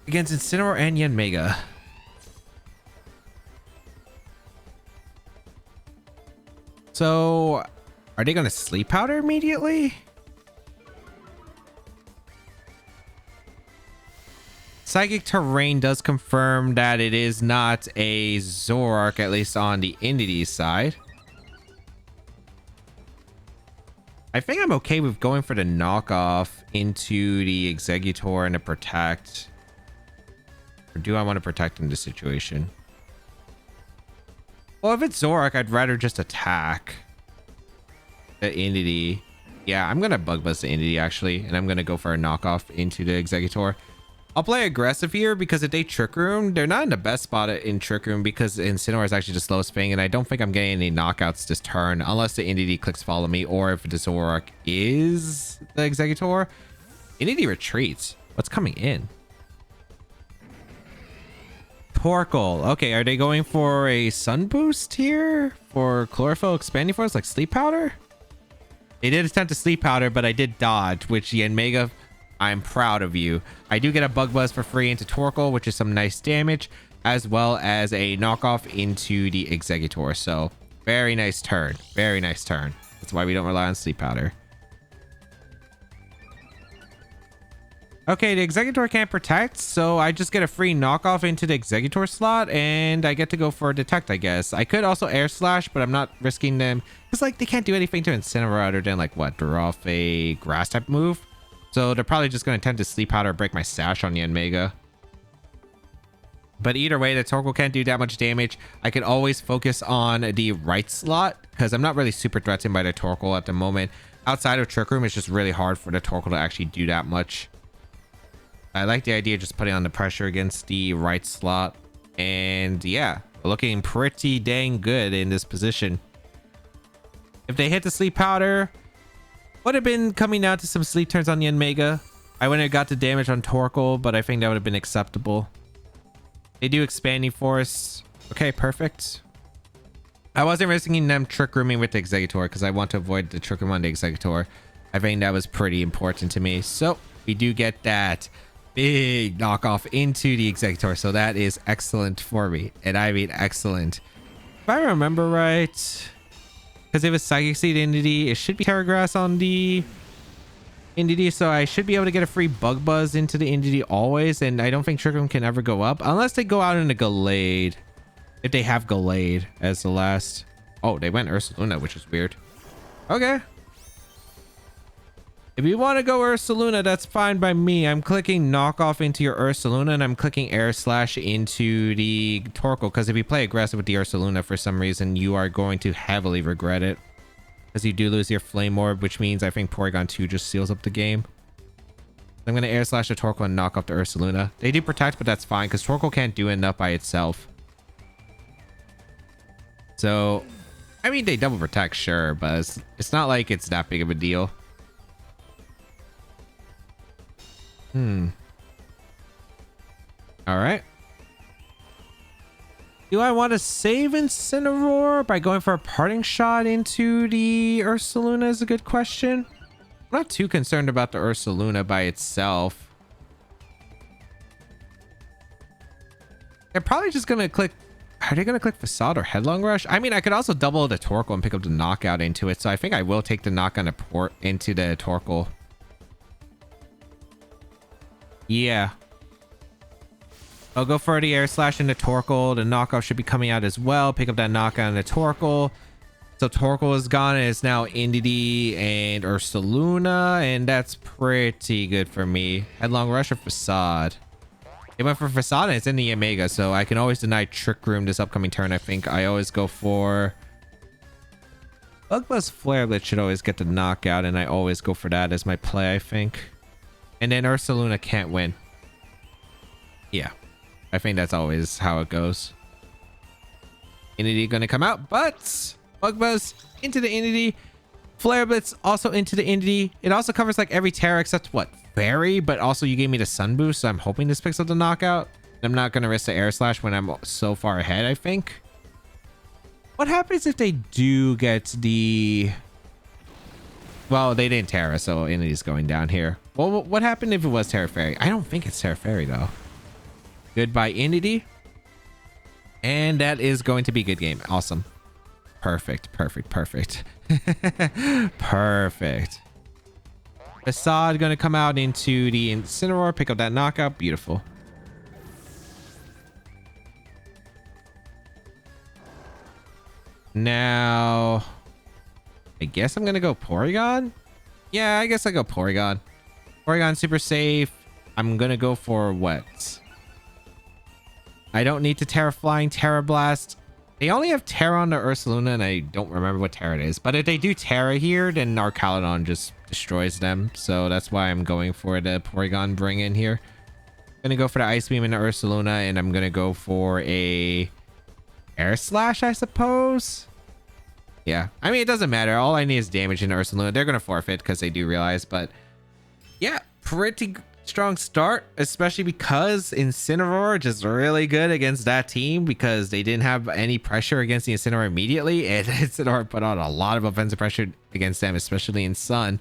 Against Incineroar and Yanmega. So, are they going to Sleep Powder immediately? Psychic Terrain does confirm that it is not a Zoroark, at least on the Indeedee side. I think I'm okay with going for the knockoff into the Exeggutor and the Protect. Or do I want to Protect in this situation? Well, if it's Zoroark, I'd rather just attack the Indeedee. Yeah, I'm going to Bug Buzz the Indeedee, actually. And I'm going to go for a knockoff into the Exeggutor. I'll play aggressive here because if they Trick Room, they're not in the best spot in Trick Room because Incineroar is actually the slowest thing, and I don't think I'm getting any knockouts this turn unless the Indeedee clicks Follow Me, or if the Zoroark is the Exeggutor. Indeedee retreats. What's coming in? Torkoal. Okay, are they going for a Sun Boost here for Chlorophyll Expanding Force like Sleep Powder? They did attempt to Sleep Powder, but I did dodge, which Yanmega, I'm proud of you. I do get a Bug Buzz for free into Torkoal, which is some nice damage, as well as a knockoff into the Exeggutor. So very nice turn. Very nice turn. That's why we don't rely on Sleep Powder. Okay, the Exeggutor can't Protect, so I just get a free knockoff into the Exeggutor slot, and I get to go for a Detect, I guess. I could also Air Slash, but I'm not risking them. It's like they can't do anything to Incineroar other than, like, what, draw off a Grass type move? So they're probably just going to attempt to Sleep Powder or break my Sash on Yanmega. But either way, the Torkoal can't do that much damage. I can always focus on the right slot because I'm not really super threatened by the Torkoal at the moment. Outside of Trick Room, it's just really hard for the Torkoal to actually do that much. I like the idea of just putting on the pressure against the right slot. And yeah, looking pretty dang good in this position. If they hit the Sleep Powder, would have been coming down to some sleep turns on Yanmega. I wouldn't have got the damage on Torkoal, but I think that would have been acceptable. They do Expanding Force. Okay, perfect. I wasn't risking them Trick Rooming with the Exeggutor because I want to avoid the Trick Room on the Exeggutor. I think that was pretty important to me. So we do get that big knockoff into the Exeggutor. So that is excellent for me. And I mean excellent. If I remember right, because it was Psychic Seed Indeedee, it should be Terra Grass on the Indeedee, so I should be able to get a free Bug Buzz into the Indeedee always, and I don't think Trick Room can ever go up unless they go out in a Gallade. If they have Gallade as the last. Oh, they went Ursaluna, which is weird. Okay. If you want to go Ursaluna, that's fine by me. I'm clicking knockoff into your Ursaluna, and I'm clicking Air Slash into the Torkoal, because if you play aggressive with the Ursaluna for some reason, you are going to heavily regret it. Because you do lose your Flame Orb, which means I think Porygon 2 just seals up the game. I'm going to Air Slash the Torkoal and knock off the Ursaluna. They do Protect, but that's fine, because Torkoal can't do enough by itself. So, I mean, they double Protect, sure, but it's not like it's that big of a deal. Alright. Do I want to save Incineroar by going for a Parting Shot into the Ursaluna is a good question. I'm not too concerned about the Ursaluna by itself. They're probably just going to click... Are they going to click Facade or Headlong Rush? I mean, I could also double the Torkoal and pick up the Knockout into it. So I think I will take the Knockout into the Torkoal. Yeah. I'll go for the Air Slash into Torkoal. The knockoff should be coming out as well. Pick up that knockout into Torkoal. So Torkoal is gone, and it's now Indeedee and Ursaluna, and that's pretty good for me. Headlong Rush or Facade? It went for Facade, and it's in the Yanmega, so I can always deny Trick Room this upcoming turn. I think I always go for... Bug Buzz Flare Blitz should always get the knockout, and I always go for that as my play, I think. And then Ursaluna can't win. Yeah. I think that's always how it goes. Entity gonna come out, but Bug Buzz into the Entity. Flare Blitz also into the Entity. It also covers like every Terra except what? Fairy, but also you gave me the Sun Boost, so I'm hoping this picks up the knockout. I'm not gonna risk the Air Slash when I'm so far ahead, I think. What happens if they do get the... Well, they didn't Terra, so Entity's going down here. Well, what happened if it was Terra Fairy? I don't think it's Terra Fairy, though. Goodbye, Entity. And that is going to be a good game. Awesome. Perfect, perfect, perfect. Perfect. Facade going to come out into the Incineroar, pick up that knockout. Beautiful. Now, I guess I'm going to go Porygon. Yeah, I guess I go Porygon. Porygon super safe. I'm going to go for what? I don't need to Terra Flying, Terra Blast. They only have Terra on the Ursaluna, and I don't remember what Terra it is. But if they do Terra here, then Archaludon just destroys them. So that's why I'm going for the Porygon bring in here. I'm going to go for the Ice Beam in the Ursaluna, and I'm going to go for a Air Slash, I suppose. Yeah, I mean, it doesn't matter. All I need is damage in the Ursaluna. They're going to forfeit because they do realize. But yeah, pretty strong start, especially because Incineroar just really good against that team because they didn't have any pressure against the Incineroar immediately, and Incineroar put on a lot of offensive pressure against them, especially in Sun.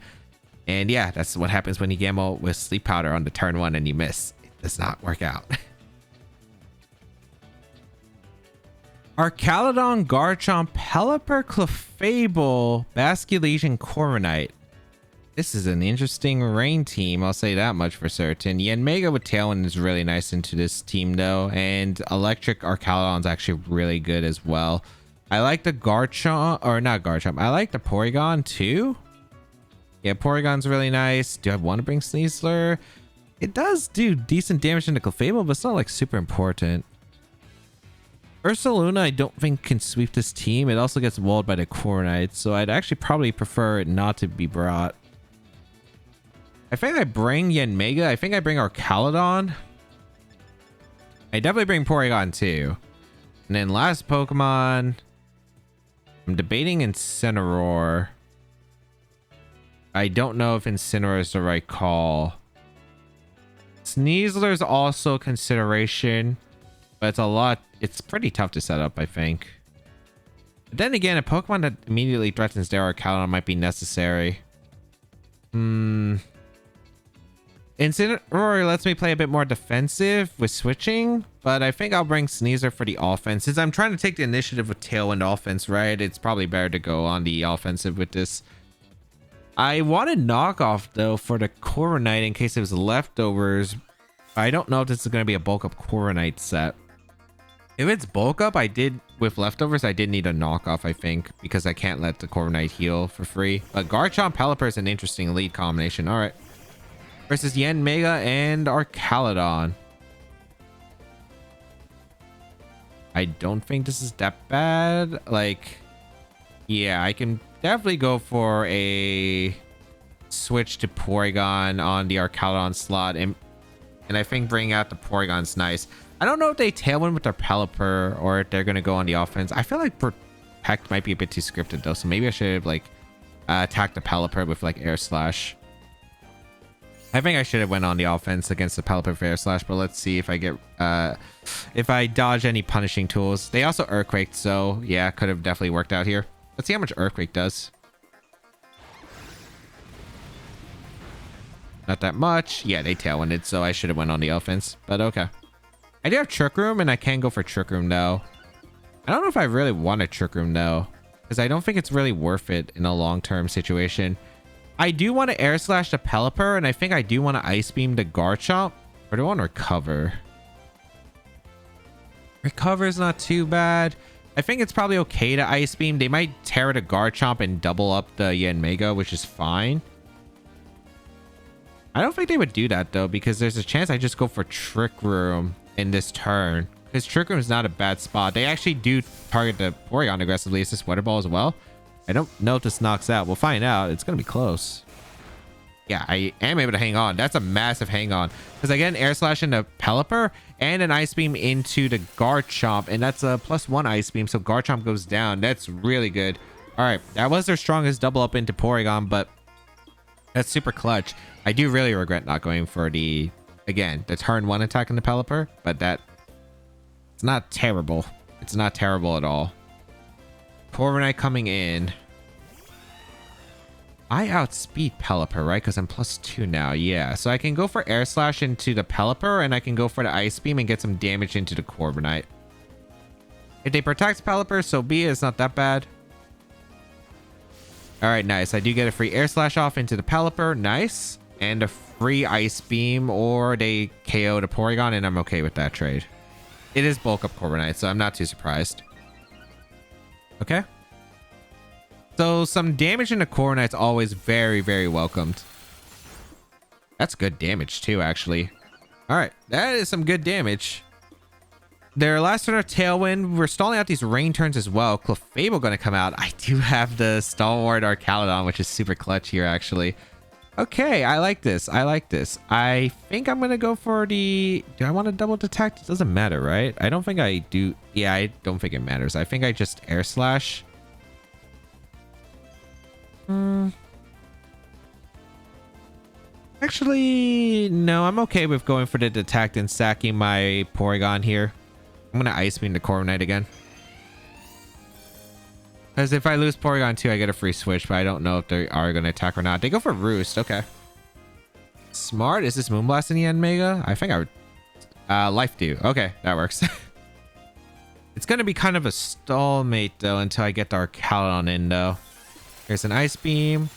And yeah, that's what happens when you gamble with Sleep Powder on the turn 1 and you miss. It does not work out. Archaludon, Garchomp, Pelipper, Clefable, Basculete, Corviknight. This is an interesting rain team, I'll say that much for certain. Yanmega with Tailwind is really nice into this team though, and Electric Archaludon's actually really good as well. I like the Garchomp, or not Garchomp, I like the Porygon too. Yeah, Porygon's really nice. Do I want to bring Sneasler? It does do decent damage into Clefable, but it's not like super important. Ursaluna I don't think can sweep this team. It also gets walled by the Corviknight, so I'd actually probably prefer it not to be brought. I think I bring Yanmega. I think I bring Archaludon. I definitely bring Porygon too. And then last Pokemon, I'm debating Incineroar. I don't know if Incineroar is the right call. Sneasler is also a consideration, but it's pretty tough to set up, I think. But then again, a Pokemon that immediately threatens their Archaludon might be necessary. Incineroar lets me play a bit more defensive with switching, but I think I'll bring Sneasler for the offense. Since I'm trying to take the initiative with Tailwind offense, right? It's probably better to go on the offensive with this. I wanted knockoff though for the Corviknight in case it was leftovers. I don't know if this is going to be a bulk up Corviknight set. If it's bulk up, with leftovers, I did need a knockoff, I think, because I can't let the Corviknight heal for free. But Garchomp Pelipper is an interesting lead combination. All right. Versus Yanmega and Archaludon. I don't think this is that bad. Like, yeah, I can definitely go for a switch to Porygon on the Archaludon slot. And I think bringing out the Porygon's nice. I don't know if they Tailwind with their Pelipper or if they're going to go on the offense. I feel like Protect might be a bit too scripted though. So maybe I should have like attacked the Pelipper with like Air Slash. I think I should have went on the offense against the Pelipper for Air Slash, but let's see if I get if I dodge any punishing tools. They also Earthquaked, so yeah, could have definitely worked out here. Let's see how much Earthquake does. Not that much. Yeah, they Tailwinded, so I should have went on the offense, but okay. I do have Trick Room, and I can go for Trick Room though. I don't know if I really want a Trick Room though, because I don't think it's really worth it in a long-term situation. I do want to Air Slash the Pelipper, and I think I do want to Ice Beam the Garchomp. Or do I want to Recover? Recover is not too bad. I think it's probably okay to Ice Beam. They might tear the Garchomp and double up the Yanmega, which is fine. I don't think they would do that, though, because there's a chance I just go for Trick Room in this turn. Because Trick Room is not a bad spot. They actually do target the Porygon aggressively. It's a Sweater Ball as well. I don't know if this knocks out. We'll find out. It's going to be close. Yeah, I am able to hang on. That's a massive hang on because I get an air slash into Pelipper and an ice beam into the Garchomp, and that's a +1 ice beam, so Garchomp goes down. That's really good. All right, that was their strongest double up into Porygon, but that's super clutch. I do really regret not going for the turn 1 attack in the Pelipper, but it's not terrible. It's not terrible at all. Corviknight coming in. I outspeed Pelipper, right? Because I'm +2 now. Yeah, so I can go for Air Slash into the Pelipper, and I can go for the Ice Beam and get some damage into the Corviknight. If they protect Pelipper, so be it. It's not that bad. All right, nice. I do get a free Air Slash off into the Pelipper. Nice. And a free Ice Beam, or they KO the Porygon, and I'm okay with that trade. It is bulk up Corviknight, so I'm not too surprised. Okay. So some damage in the Corviknight's always very, very welcomed. That's good damage too, actually. All right, that is some good damage. Their last turn of Tailwind. We're stalling out these rain turns as well. Clefable going to come out. I do have the Stalwart Archaludon, which is super clutch here, actually. Okay, I like this. I like this. I think I'm going to go for the... Do I want to double detect? It doesn't matter, right? I don't think I do. Yeah, I don't think it matters. I think I just Air Slash. Actually, no, I'm okay with going for the detect and sacking my Porygon here. I'm gonna Ice Beam the Corviknight again. Because if I lose Porygon 2, I get a free switch, but I don't know if they are gonna attack or not. They go for Roost, okay. Smart, is this Moonblast in the Yanmega? I think I would... Life Dew, okay, that works. It's gonna be kind of a stallmate, though, until I get the Archaludon in, though. There's an Ice Beam.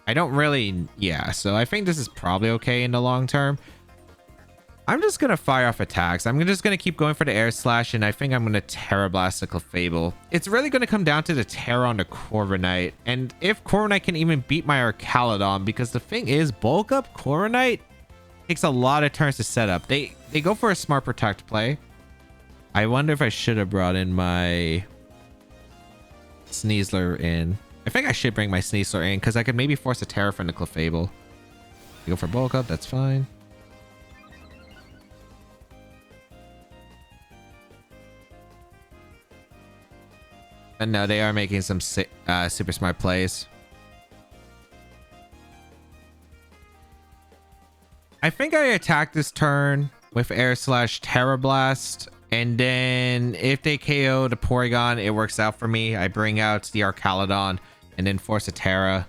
I don't really... Yeah, so I think this is probably okay in the long term. I'm just going to fire off attacks. I'm just going to keep going for the Air Slash, and I think I'm going to Terra Blast the Clefable. It's really going to come down to the Terra on the Corviknight, and if Corviknight can even beat my Archaludon, because the thing is, bulk up Corviknight takes a lot of turns to set up. They go for a Smart Protect play. I wonder if I should have brought in my... Sneasler in. I think I should bring my Sneasler in because I could maybe force a Terra from the Clefable. You go for bulk up, that's fine. And no, they are making some super smart plays. I think I attack this turn with Air Slash Terra Blast. And then if they KO the Porygon, it works out for me. I bring out the Archaludon and then force a Terra.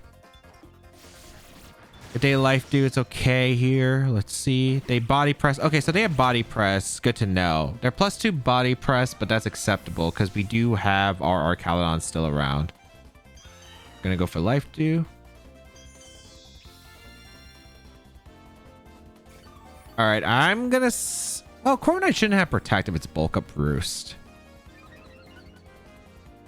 If they Life Dew, it's okay here. Let's see. They Body Press. Okay, so they have Body Press. Good to know. They're +2 Body Press, but that's acceptable because we do have our Archaludon still around. Gonna go for Life Dew. All right, I'm gonna... Oh, Corviknight shouldn't have Protect if it's bulk up Roost.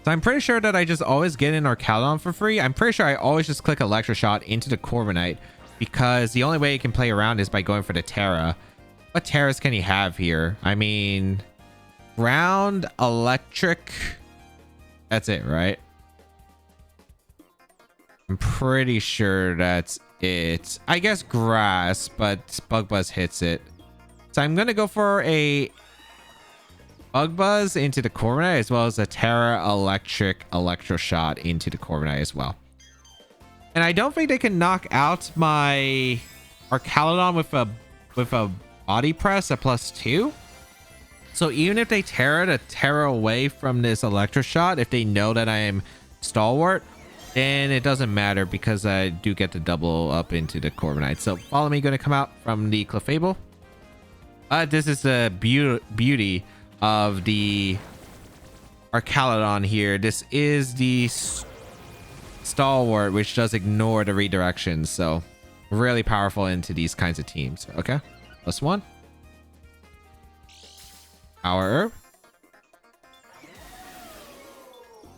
So I'm pretty sure that I just always get in Archaludon for free. I'm pretty sure I always just click Electro Shot into the Corviknight because the only way you can play around is by going for the Terra. What Terras can he have here? I mean, Ground, Electric. That's it, right? I'm pretty sure that's it. I guess Grass, but Bug Buzz hits it. So I'm going to go for a Bug Buzz into the Corviknight as well as a Terra Electric Electro Shot into the Corviknight as well. And I don't think they can knock out my Archaludon with a Body Press at +2. So even if they Terra away from this Electro Shot, if they know that I am Stalwart, then it doesn't matter because I do get to double up into the Corviknight. So follow me, going to come out from the Clefable. This is the beauty of the Archaludon here. This is the Stalwart, which does ignore the redirections. So really powerful into these kinds of teams. Okay, +1. Power Herb.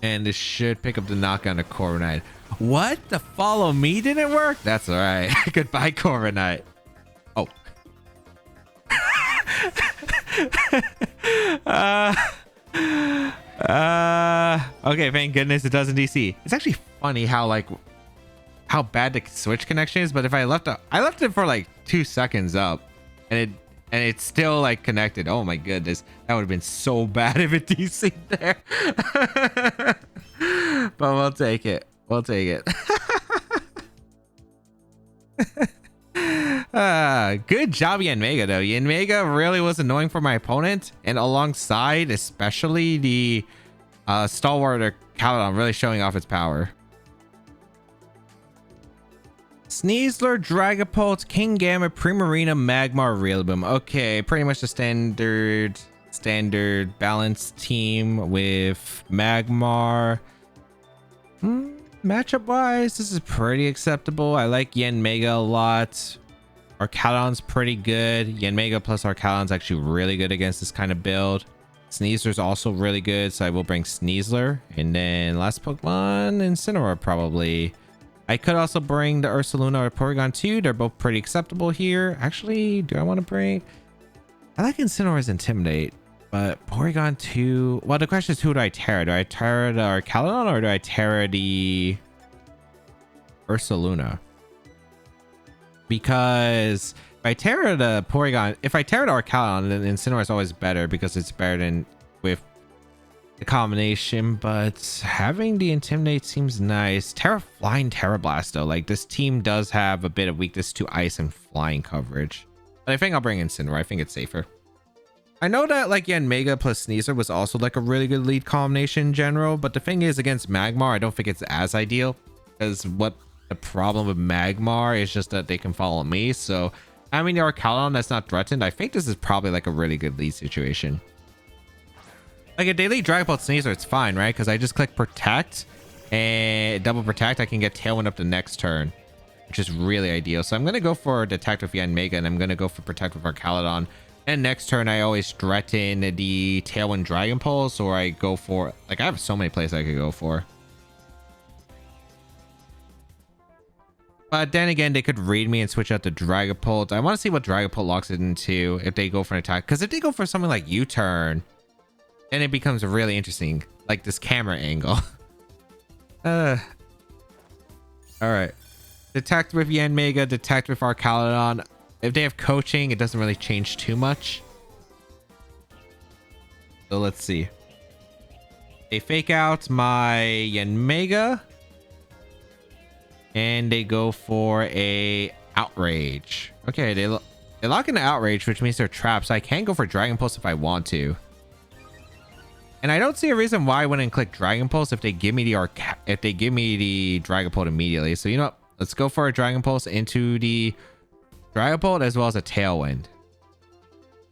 And this should pick up the knockout of Corviknight. What? The follow me didn't work? That's all right. Goodbye, Corviknight. Oh. Okay, thank goodness it doesn't DC. It's actually funny how, like, how bad the switch connection is, but if I left it for like 2 seconds up and it's still like connected. Oh my goodness, that would have been so bad if it DC'd there. But we'll take it. We'll take it. Good job, Yanmega, though. Yanmega really was annoying for my opponent, and alongside, especially the Stalwart Archaludon really showing off its power. Sneasler, Dragapult, Kingambit, Primarina, Magmar, Rillaboom. Okay, pretty much the standard balanced team with Magmar. Matchup wise, this is pretty acceptable. I like Yanmega a lot. Archaludon's pretty good. Yanmega plus Archaludon's actually really good against this kind of build. Sneasler's also really good, so I will bring Sneasler. And then last Pokemon, Incineroar probably. I could also bring the Ursaluna or Porygon 2. They're both pretty acceptable here. Actually, do I want to bring... I like Incineroar's Intimidate, but Porygon 2... Well, the question is, who do I Terra? Do I Terra the Archaludon or do I Terra the Ursaluna? Because if I Terra the Porygon... If I Terra the Archaludon, then Incineroar is always better because it's better than with the combination, but having the Intimidate seems nice. Flying Terra Blast, though. Like, this team does have a bit of weakness to ice and flying coverage. But I think I'll bring Incineroar. I think it's safer. I know that, like, Yanmega plus Sneasler was also, like, a really good lead combination in general, but the thing is, against Magmar, I don't think it's as ideal. Because what the problem with Magmar is just that they can follow me, so having the Archaludon that's not threatened, I think this is probably, like, a really good lead situation. Like, if they lead Dragapult Sneasler, it's fine, right? Because I just click Protect and double Protect. I can get Tailwind up the next turn, which is really ideal. So I'm going to go for Detect with Yanmega, and I'm going to go for Protect with Archaludon. And next turn, I always threaten the Tailwind Dragon Pulse, or I go for... Like, I have so many plays I could go for. But then again, they could read me and switch out the Dragapult. I want to see what Dragapult locks it into if they go for an attack. Because if they go for something like U-Turn... And it becomes really interesting, like this camera angle. All right. Detect with Yanmega, Detect with Archaludon. If they have coaching, it doesn't really change too much. So let's see. They fake out my Yanmega. And they go for a Outrage. Okay, they lock into Outrage, which means they're trapped. So I can go for Dragon Pulse if I want to. And I don't see a reason why I wouldn't click Dragon Pulse if they give me the Dragapult immediately. So you know what? Let's go for a Dragon Pulse into the Dragapult as well as a Tailwind.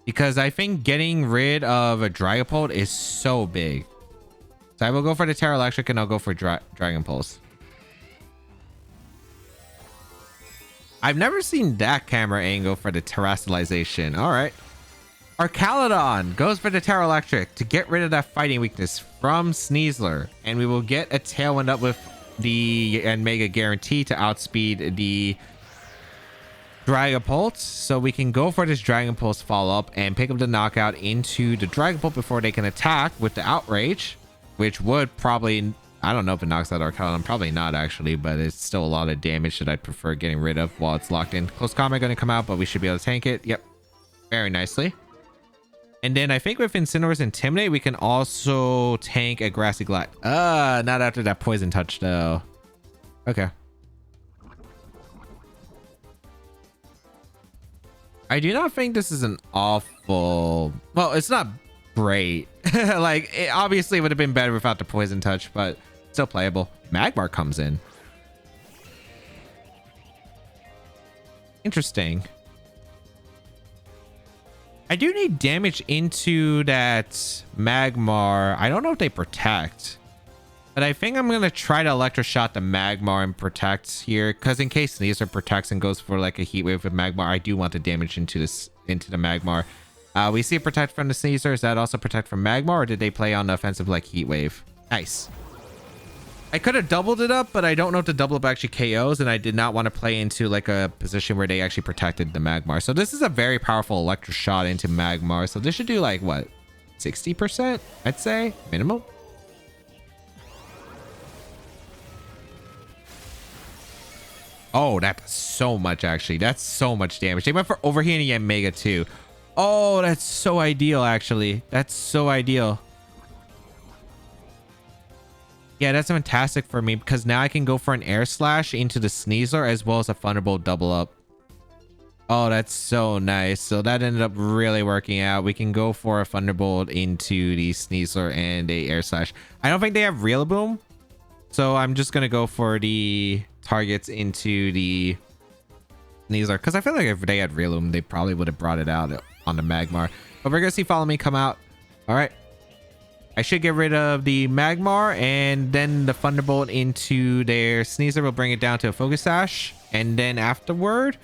Because I think getting rid of a Dragapult is so big. So I will go for the Terra Electric and I'll go for Dragon Pulse. I've never seen that camera angle for the Terastallization. All right. Archaludon goes for the Terra Electric to get rid of that fighting weakness from Sneasler. And we will get a Tailwind up with the Yanmega guarantee to outspeed the Dragapult. So we can go for this Dragon Pulse follow-up and pick up the knockout into the Dragapult before they can attack with the Outrage. Which would probably... I don't know if it knocks out Archaludon. Probably not, actually. But it's still a lot of damage that I'd prefer getting rid of while it's locked in. Close Combat going to come out, but we should be able to tank it. Yep. Very nicely. And then I think with Incineroar's Intimidate, we can also tank a Grassy Glide. Not after that Poison Touch, though. Okay. I do not think this is an awful... Well, it's not great. Like, it obviously would have been better without the Poison Touch, but still playable. Magmar comes in. Interesting. I do need damage into that Magmar. I don't know if they protect. But I think I'm going to try to Electroshot the Magmar and protect here. Because in case Sneasler protects and goes for like a Heat Wave with Magmar, I do want the damage into the Magmar. We see a protect from the Sneasler. Is that also protect from Magmar? Or did they play on the offensive like Heat Wave? Nice. I could have doubled it up, but I don't know if the double up actually KOs, and I did not want to play into like a position where they actually protected the Magmar. So this is a very powerful electric shot into Magmar. So this should do like what, 60%? I'd say minimum. Oh, that's so much, actually. That's so much damage. They went for overheating Yanmega too. Oh, that's so ideal, actually. That's so ideal. Yeah, that's fantastic for me because now I can go for an air slash into the Sneasler as well as a Thunderbolt double up. Oh, that's so nice. So that ended up really working out. We can go for a Thunderbolt into the Sneasler and a air slash. I don't think they have Real Boom, so I'm just gonna go for the targets into the Sneasler because I feel like if they had Real Boom, they probably would have brought it out on the Magmar. But we're gonna see Follow Me come out. All right. I should get rid of the Magmar and then the Thunderbolt into their Sneasler will bring it down to a Focus Sash. And then afterward,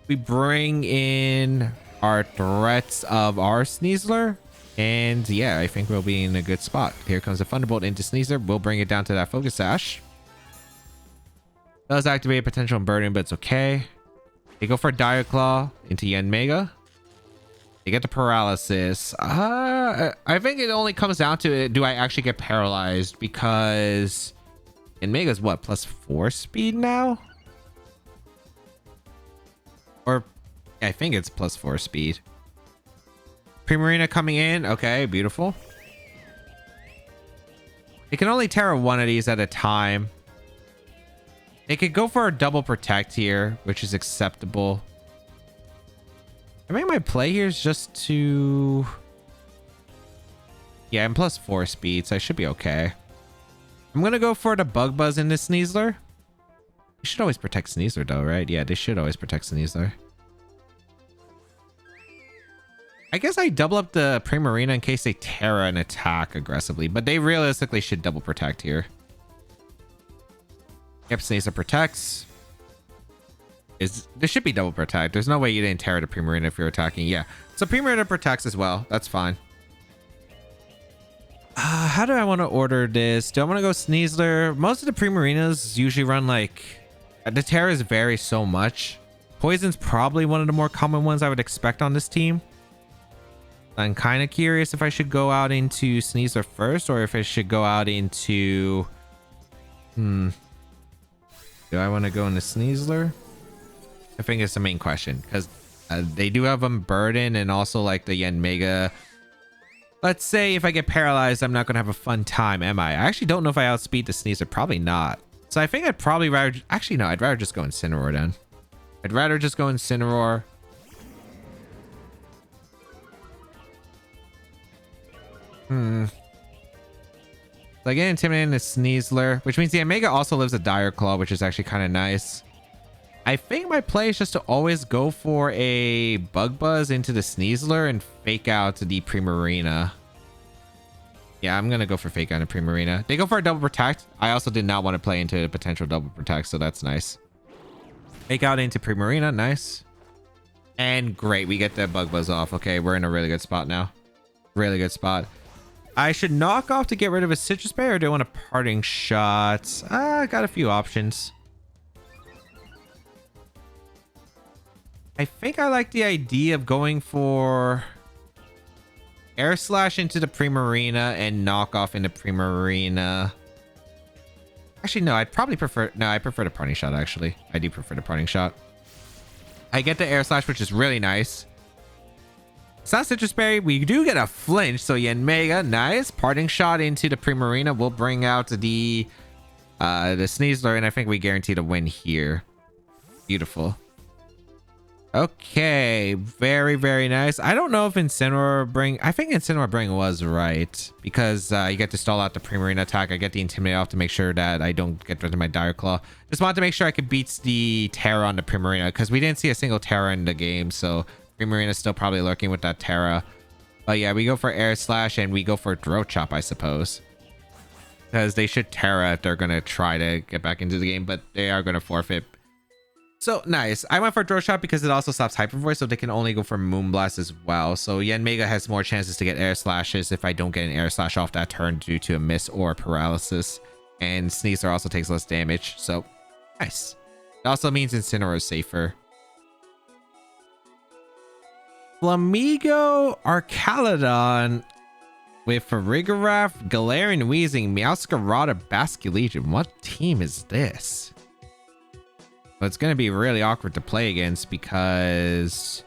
we bring in our threats of our Sneasler. And yeah, I think we'll be in a good spot. Here comes the Thunderbolt into Sneasler. We'll bring it down to that Focus Sash. Does activate potential burden, but it's okay. They go for Dire Claw into Yanmega. They get the paralysis. I think it only comes down to it. Do I actually get paralyzed? Because Yanmega's what? +4 speed now? Or yeah, I think it's +4 speed. Primarina coming in. Okay, beautiful. They can only Terra one of these at a time. They could go for a double protect here, which is acceptable. I think my play here is just to... Yeah, I'm +4 speed, so I should be okay. I'm going to go for the Bug Buzz in this Sneasler. They should always protect Sneasler though, right? Yeah, they should always protect Sneasler. I guess I double up the Primarina in case they Terra and attack aggressively, but they realistically should double protect here. Yep, Sneasler protects. There should be double protect. There's no way you didn't Terra the Primarina if you're attacking. Yeah, so Primarina protects as well. That's fine. How do I want to order this? Do I want to go Sneasler? Most of the Primarinas usually run like... The Terras vary so much. Poison's probably one of the more common ones I would expect on this team. I'm kind of curious if I should go out into Sneasler first or if I should go out into... Do I want to go into Sneasler? I think it's the main question because they do have Burden and also like the Yanmega. Let's say if I get paralyzed, I'm not going to have a fun time, am I? I actually don't know if I outspeed the Sneasler. Probably not. So I think I'd probably rather... Actually, no, I'd rather just go Incineroar then. I'd rather just go Incineroar. So I get intimidated in the Sneasler, which means the Yanmega also lives a Dire Claw, which is actually kind of nice. I think my play is just to always go for a Bug Buzz into the Sneasler and fake out the Primarina. Yeah, I'm going to go for fake out the Primarina. They go for a double protect. I also did not want to play into a potential double protect, so that's nice. Fake out into Primarina. Nice. And great. We get the Bug Buzz off. Okay, we're in a really good spot now. Really good spot. I should knock off to get rid of a Citrus Berry or do I want a Parting Shot? I got a few options. I think I like the idea of going for Air Slash into the Primarina and knock off into Primarina. Actually, no, I'd probably prefer... No, I prefer the Parting Shot, actually. I do prefer the Parting Shot. I get the Air Slash, which is really nice. It's not Citrus Berry. We do get a flinch, so Yanmega, nice. Parting Shot into the Primarina will bring out the Sneasler, and I think we guarantee the win here. Beautiful. Okay, very, very nice. I don't know if Incineroar bring... I think Incineroar bring was right because you get to stall out the Primarina attack. I get the Intimidate off to make sure that I don't get rid of my Dire Claw. Just wanted to make sure I could beat the Terra on the Primarina because we didn't see a single Terra in the game, so Primarina is still probably lurking with that Terra. But yeah, we go for Air Slash and we go for Throat Chop, I suppose. Because they should Terra if they're going to try to get back into the game, but they are going to forfeit. So nice. I went for Throat Chop because it also stops Hyper Voice, so they can only go for Moonblast as well. So Yanmega has more chances to get Air Slashes if I don't get an Air Slash off that turn due to a miss or paralysis. And Sneasler also takes less damage, so nice. It also means Incineroar is safer. Flamigo Archaludon with Farigiraf, Galarian Weezing, Meowscarada, Basculegion. What team is this? But it's going to be really awkward to play against because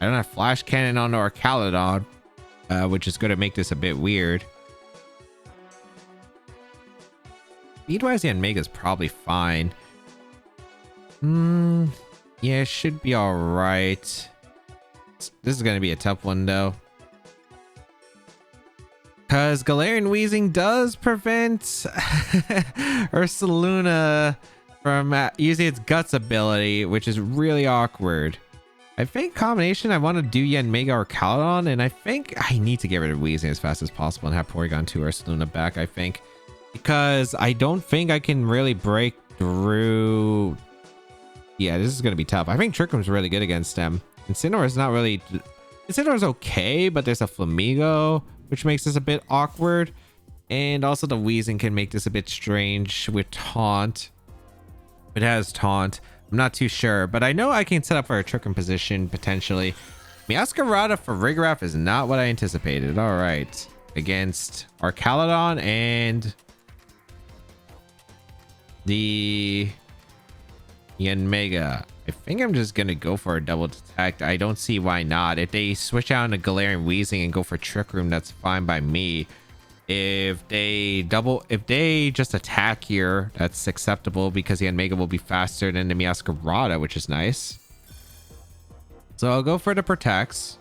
I don't have Flash Cannon on Archaludon, which is going to make this a bit weird. Speed-wise, Yanmega is probably fine. Yeah, it should be all right. This is going to be a tough one, though. Because Galarian Wheezing does prevent Ursaluna from using its Guts ability, which is really awkward. I think combination, I want to do Yanmega or Archaludon, and I think I need to get rid of Wheezing as fast as possible and have Porygon 2 Ursaluna back, I think. Because I don't think I can really break through... Yeah, this is going to be tough. I think Trick Room's really good against them. Incineroar is not really... Incineroar's okay, but there's a Flamigo, which makes this a bit awkward. And also the Wheezing can make this a bit strange with Taunt. It has Taunt. I'm not too sure, but I know I can set up for a Trick Room position, potentially. Meowscarada for Rigraff is not what I anticipated. All right. Against Archaludon and... the... Yanmega. I think I'm just gonna go for a double detect. I don't see why not. If they switch out into Galarian Wheezing and go for Trick Room, that's fine by me. If they just attack here, that's acceptable because Yanmega will be faster than the Meowscarada, which is nice. So I'll go for the protects.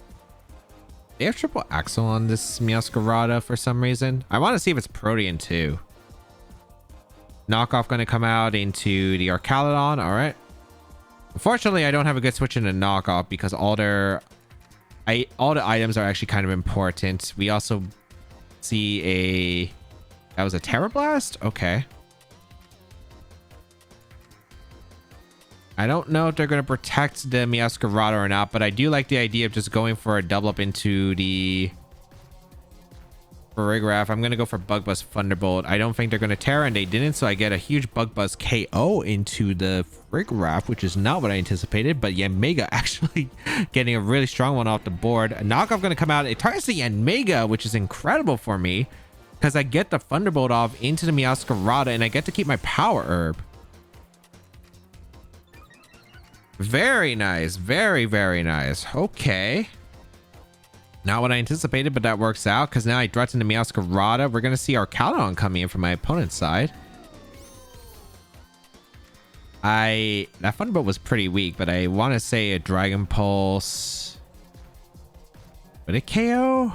They have triple Axle on this Meowscarada for some reason. I want to see if it's Protean too. Knockoff going to come out into the Archaludon. All right. Unfortunately, I don't have a good switch into Knockoff because all the items are actually kind of important. We also see that was a Terra Blast? Okay. I don't know if they're going to protect the Meowscarada or not, but I do like the idea of just going for a double up into the Rigraff. I'm going to go for Bug Buzz Thunderbolt. I don't think they're going to Terra, and they didn't, so I get a huge Bug Buzz KO into the Rigraff, which is not what I anticipated, but Yanmega actually getting a really strong one off the board. A Knockoff going to come out. It targets the Yanmega, which is incredible for me because I get the Thunderbolt off into the Meowscarada, and I get to keep my Power Herb. Very nice. Very, very nice. Okay. Not what I anticipated, but that works out because now I threaten the Meowscarada. We're going to see Archaludon coming in from my opponent's side. That Thunderbolt was pretty weak, but I want to say a Dragon Pulse. Would it KO?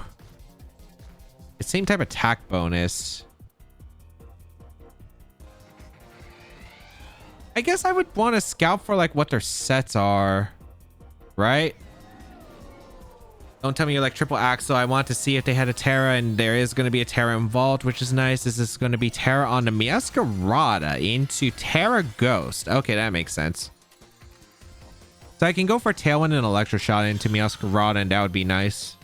It's same type of attack bonus. I guess I would want to scout for like what their sets are, right? Don't tell me you're like triple Axle. I want to see if they had a Terra, and there is going to be a Terra involved, which is nice. This is going to be Terra on the Meowscarada into Terra Ghost. Okay, that makes sense. So I can go for Tailwind and Electro Shot into Meowscarada, and that would be nice.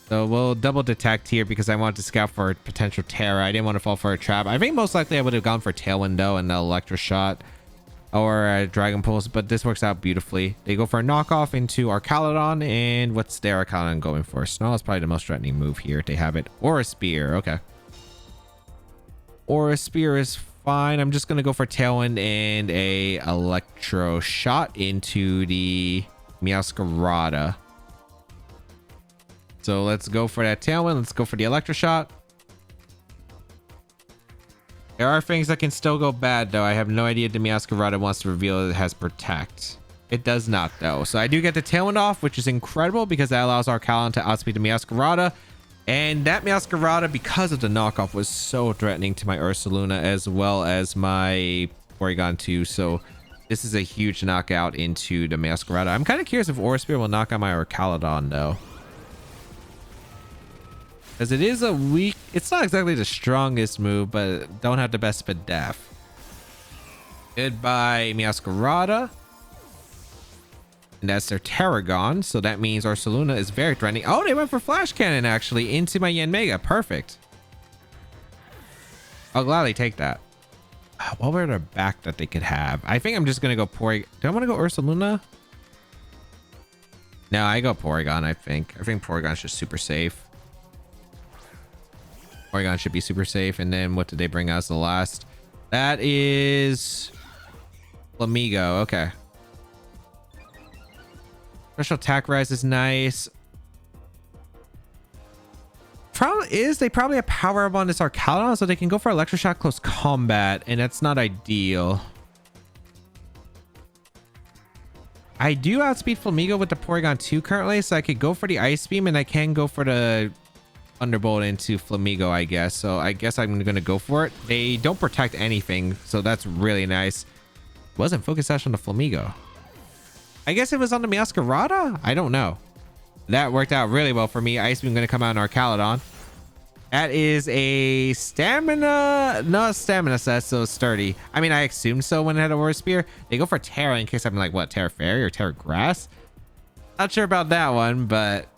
So we'll double detect here because I want to scout for a potential Terra. I didn't want to fall for a trap. I think most likely I would have gone for Tailwind though and the Electro Shot or a Dragon Pulse, but this works out beautifully. They go for a knockoff into Archaludon, and what's their Archaludon going for? Snarl is probably the most threatening move here. They have it. Or a Spear. Okay. Or a Spear is fine. I'm just going to go for Tailwind and a Electro Shot into the Meowscarada. So let's go for that Tailwind. Let's go for the Electro Shot. There are things that can still go bad, though. I have no idea if the Meowscarada wants to reveal that it has Protect. It does not, though. So I do get the Tailwind off, which is incredible because that allows Archaludon to outspeed the Meowscarada. And that Meowscarada, because of the knockoff, was so threatening to my Ursaluna as well as my Porygon 2. So this is a huge knockout into the Meowscarada. I'm kind of curious if Aura Spear will knock out my Archaludon, though. Because it is a weak... It's not exactly the strongest move, but don't have the best Spadef. Goodbye, Meowscarada. And that's their Terragon. So that means Ursaluna is very threatening. Oh, they went for Flash Cannon, actually, into my Yanmega. Perfect. I'll gladly take that. What were the back that they could have? I think I'm just going to go Porygon. Do I want to go Ursaluna? No, I go Porygon, I think. I think Porygon's just super safe. Porygon should be super safe. And then what did they bring out as the last? That is Flamigo. Okay. Special attack rise is nice. They probably have power up on this Archaludon, so they can go for electroshock close combat, and that's not ideal. I do outspeed Flamigo with the Porygon 2 currently, so I could go for the Ice Beam, and I can go for the Thunderbolt into Flamigo, I guess. So I guess I'm gonna go for it. They don't protect anything, so that's really nice. Wasn't Focus Sash on the Flamigo. I guess it was on the Meowscarada? I don't know. That worked out really well for me. Ice Beam gonna come out in Archaludon. That is a stamina, not stamina set, so sturdy. I mean, I assumed so when it had a Aura Spear. They go for Terra in case I'm like, what, Terra Fairy or Terra Grass? Not sure about that one, but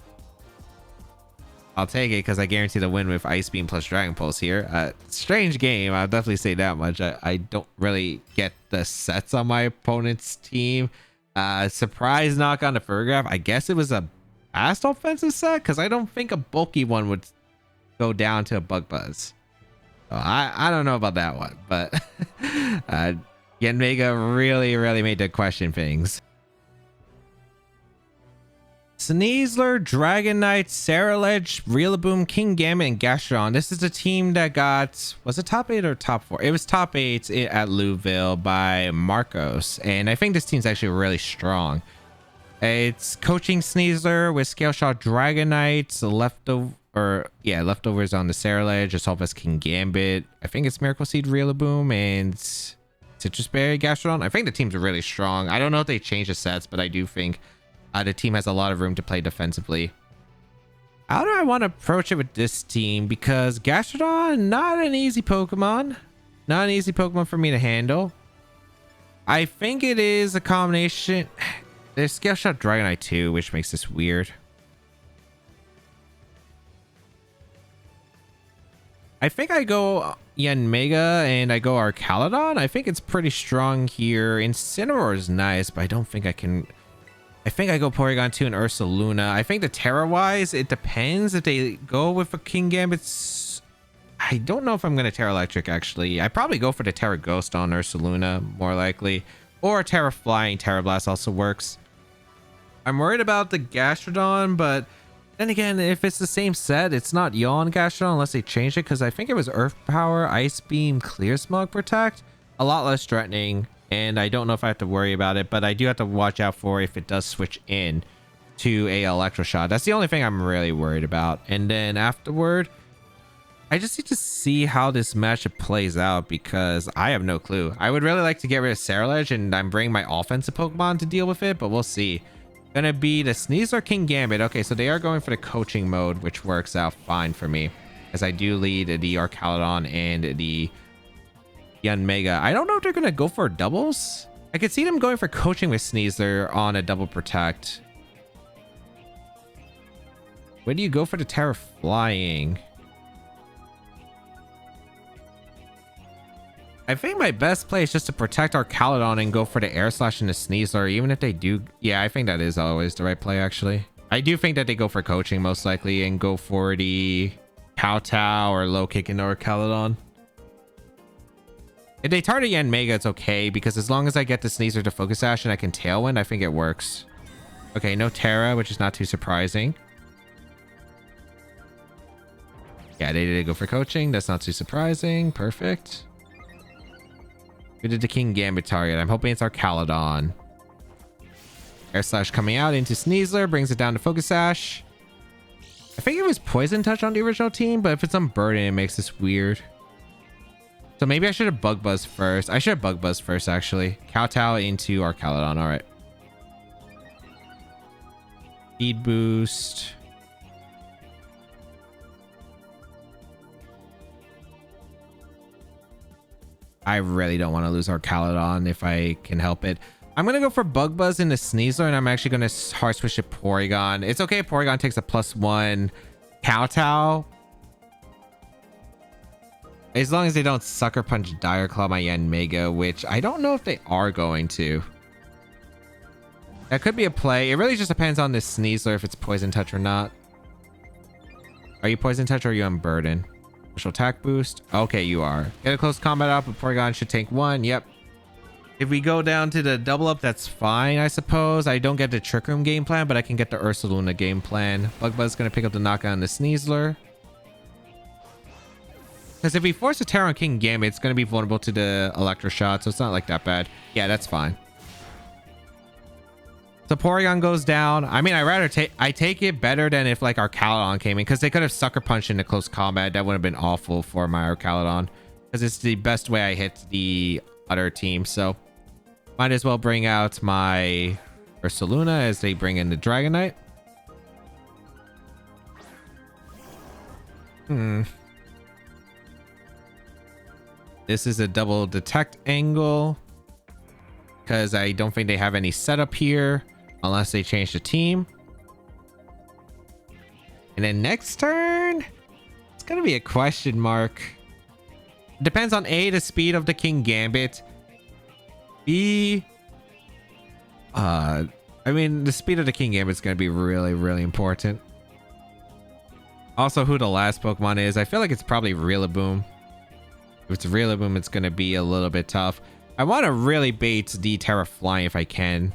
I'll take it because I guarantee the win with Ice Beam plus Dragon Pulse here. Strange game, I'll definitely say that much. I don't really get the sets on my opponent's team. Surprise knock on the Ferrograph. I guess it was a fast offensive set because I don't think a bulky one would go down to a Bug Buzz. So I don't know about that one, but Yanmega really made to question things. Sneasler, Dragonite, Saralege, Rillaboom, King Gambit, and Gastrodon. This is a team that got, was it top 8 or top 4? It was top 8 at Louisville by Marcos, and I think this team's actually really strong. It's coaching Sneasler with Scale Shot Dragonite, leftovers on the Saralege, Assaultvest, King Gambit. I think it's Miracle Seed, Rillaboom, and Citrus Berry, Gastrodon. I think the team's really strong. I don't know if they changed the sets, but I do think the team has a lot of room to play defensively. How do I want to approach it with this team? Because Gastrodon, not an easy Pokemon. Not an easy Pokemon for me to handle. I think it is a combination. There's Scale Shot Dragonite too, which makes this weird. I think I go Yanmega and I go Archaludon. I think it's pretty strong here. Incineroar is nice, but I don't think I can. I think I go Porygon 2 and Ursaluna. I think the Terra-wise, it depends if they go with a King Gambit. I don't know if I'm going to Terra Electric, actually. I probably go for the Terra Ghost on Ursaluna, more likely. Or Terra Flying. Terra Blast also works. I'm worried about the Gastrodon, but then again, if it's the same set, it's not Yawn Gastrodon unless they change it, because I think it was Earth Power, Ice Beam, Clear Smog Protect. A lot less threatening. And I don't know if I have to worry about it, but I do have to watch out for if it does switch in to a Electroshot. That's the only thing I'm really worried about. And then afterward, I just need to see how this matchup plays out because I have no clue. I would really like to get rid of Saralege and I'm bringing my offensive Pokemon to deal with it, but we'll see. Gonna be the Sneasler, King Gambit. Okay, so they are going for the coaching mode, which works out fine for me as I do lead the Archaludon and the Yanmega. I don't know if they're gonna go for doubles. I could see them going for coaching with Sneasler on a double protect. When do you go for the Terra Flying? I think my best play is just to protect Archaludon and go for the Air Slash and the Sneasler, even if they do. Yeah, I think that is always the right play, actually. I do think that they go for coaching most likely and go for the Kowtow or low kick into Archaludon. If they target Yanmega, it's okay, because as long as I get the Sneasler to Focus Sash and I can Tailwind, I think it works. Okay, no Terra, which is not too surprising. Yeah, they did go for coaching. That's not too surprising. Perfect. We did the King Gambit target. I'm hoping it's Archaludon. Air Slash coming out into Sneasler, brings it down to Focus Sash. I think it was Poison Touch on the original team, but if it's Unburden, it makes this weird. So maybe I should have Bug Buzz first. I should have Bug Buzz first, actually. Kowtow into Archaludon. All right. Speed Boost. I really don't want to lose Archaludon if I can help it. I'm going to go for Bug Buzz into Sneasler, and I'm actually going to hard switch to Porygon. It's okay if Porygon takes a +1 Kowtow. As long as they don't Sucker Punch Dire Claw my Yanmega, which I don't know if they are going to. That could be a play. It really just depends on this Sneasler if it's Poison Touch or not. Are you Poison Touch or are you Unburden? Special attack boost. Okay, you are. Get a close combat up, but Porygon should tank 1. Yep. If we go down to the double up, that's fine, I suppose. I don't get the Trick Room game plan, but I can get the Ursaluna game plan. Bug Buzz's going to pick up the knockout on the Sneasler. Because if we force a Terra on King Gambit, it's going to be vulnerable to the Electro Shot, so it's not like that bad. Yeah, that's fine. So Porygon goes down. I mean, I take it better than if like Archaludon came in, because they could have Sucker Punched into close combat. That would have been awful for my Archaludon, because it's the best way I hit the other team. So might as well bring out my Ursaluna as they bring in the Dragonite. This is a double detect angle, because I don't think they have any setup here unless they change the team. And then next turn, it's gonna be a question mark. Depends on A, the speed of the King Gambit. B, I mean, the speed of the King Gambit is gonna be really, really important. Also, who the last Pokemon is. I feel like it's probably Rillaboom. If it's Rillaboom, it's gonna be a little bit tough. I want to really bait the Terra Flying if I can.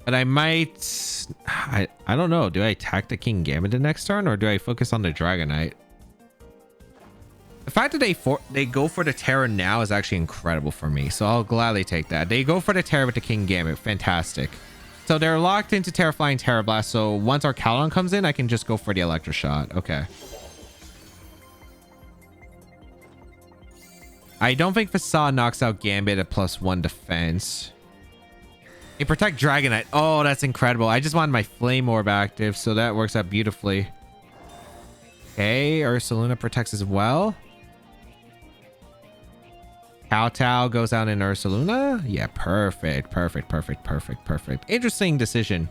But I might... I don't know. Do I attack the King Gambit the next turn, or do I focus on the Dragonite? The fact that they go for the Terra now is actually incredible for me. So I'll gladly take that. They go for the Terra with the King Gambit. Fantastic. So they're locked into Terra Flying, Terra Blast. So once Archaludon comes in, I can just go for the Electro Shot. Okay. I don't think Facade knocks out Gambit at +1 defense. They protect Dragonite. Oh, that's incredible. I just wanted my Flame Orb active, so that works out beautifully. Okay, Ursaluna protects as well. Kowtow goes down in Ursaluna. Yeah, perfect. Interesting decision.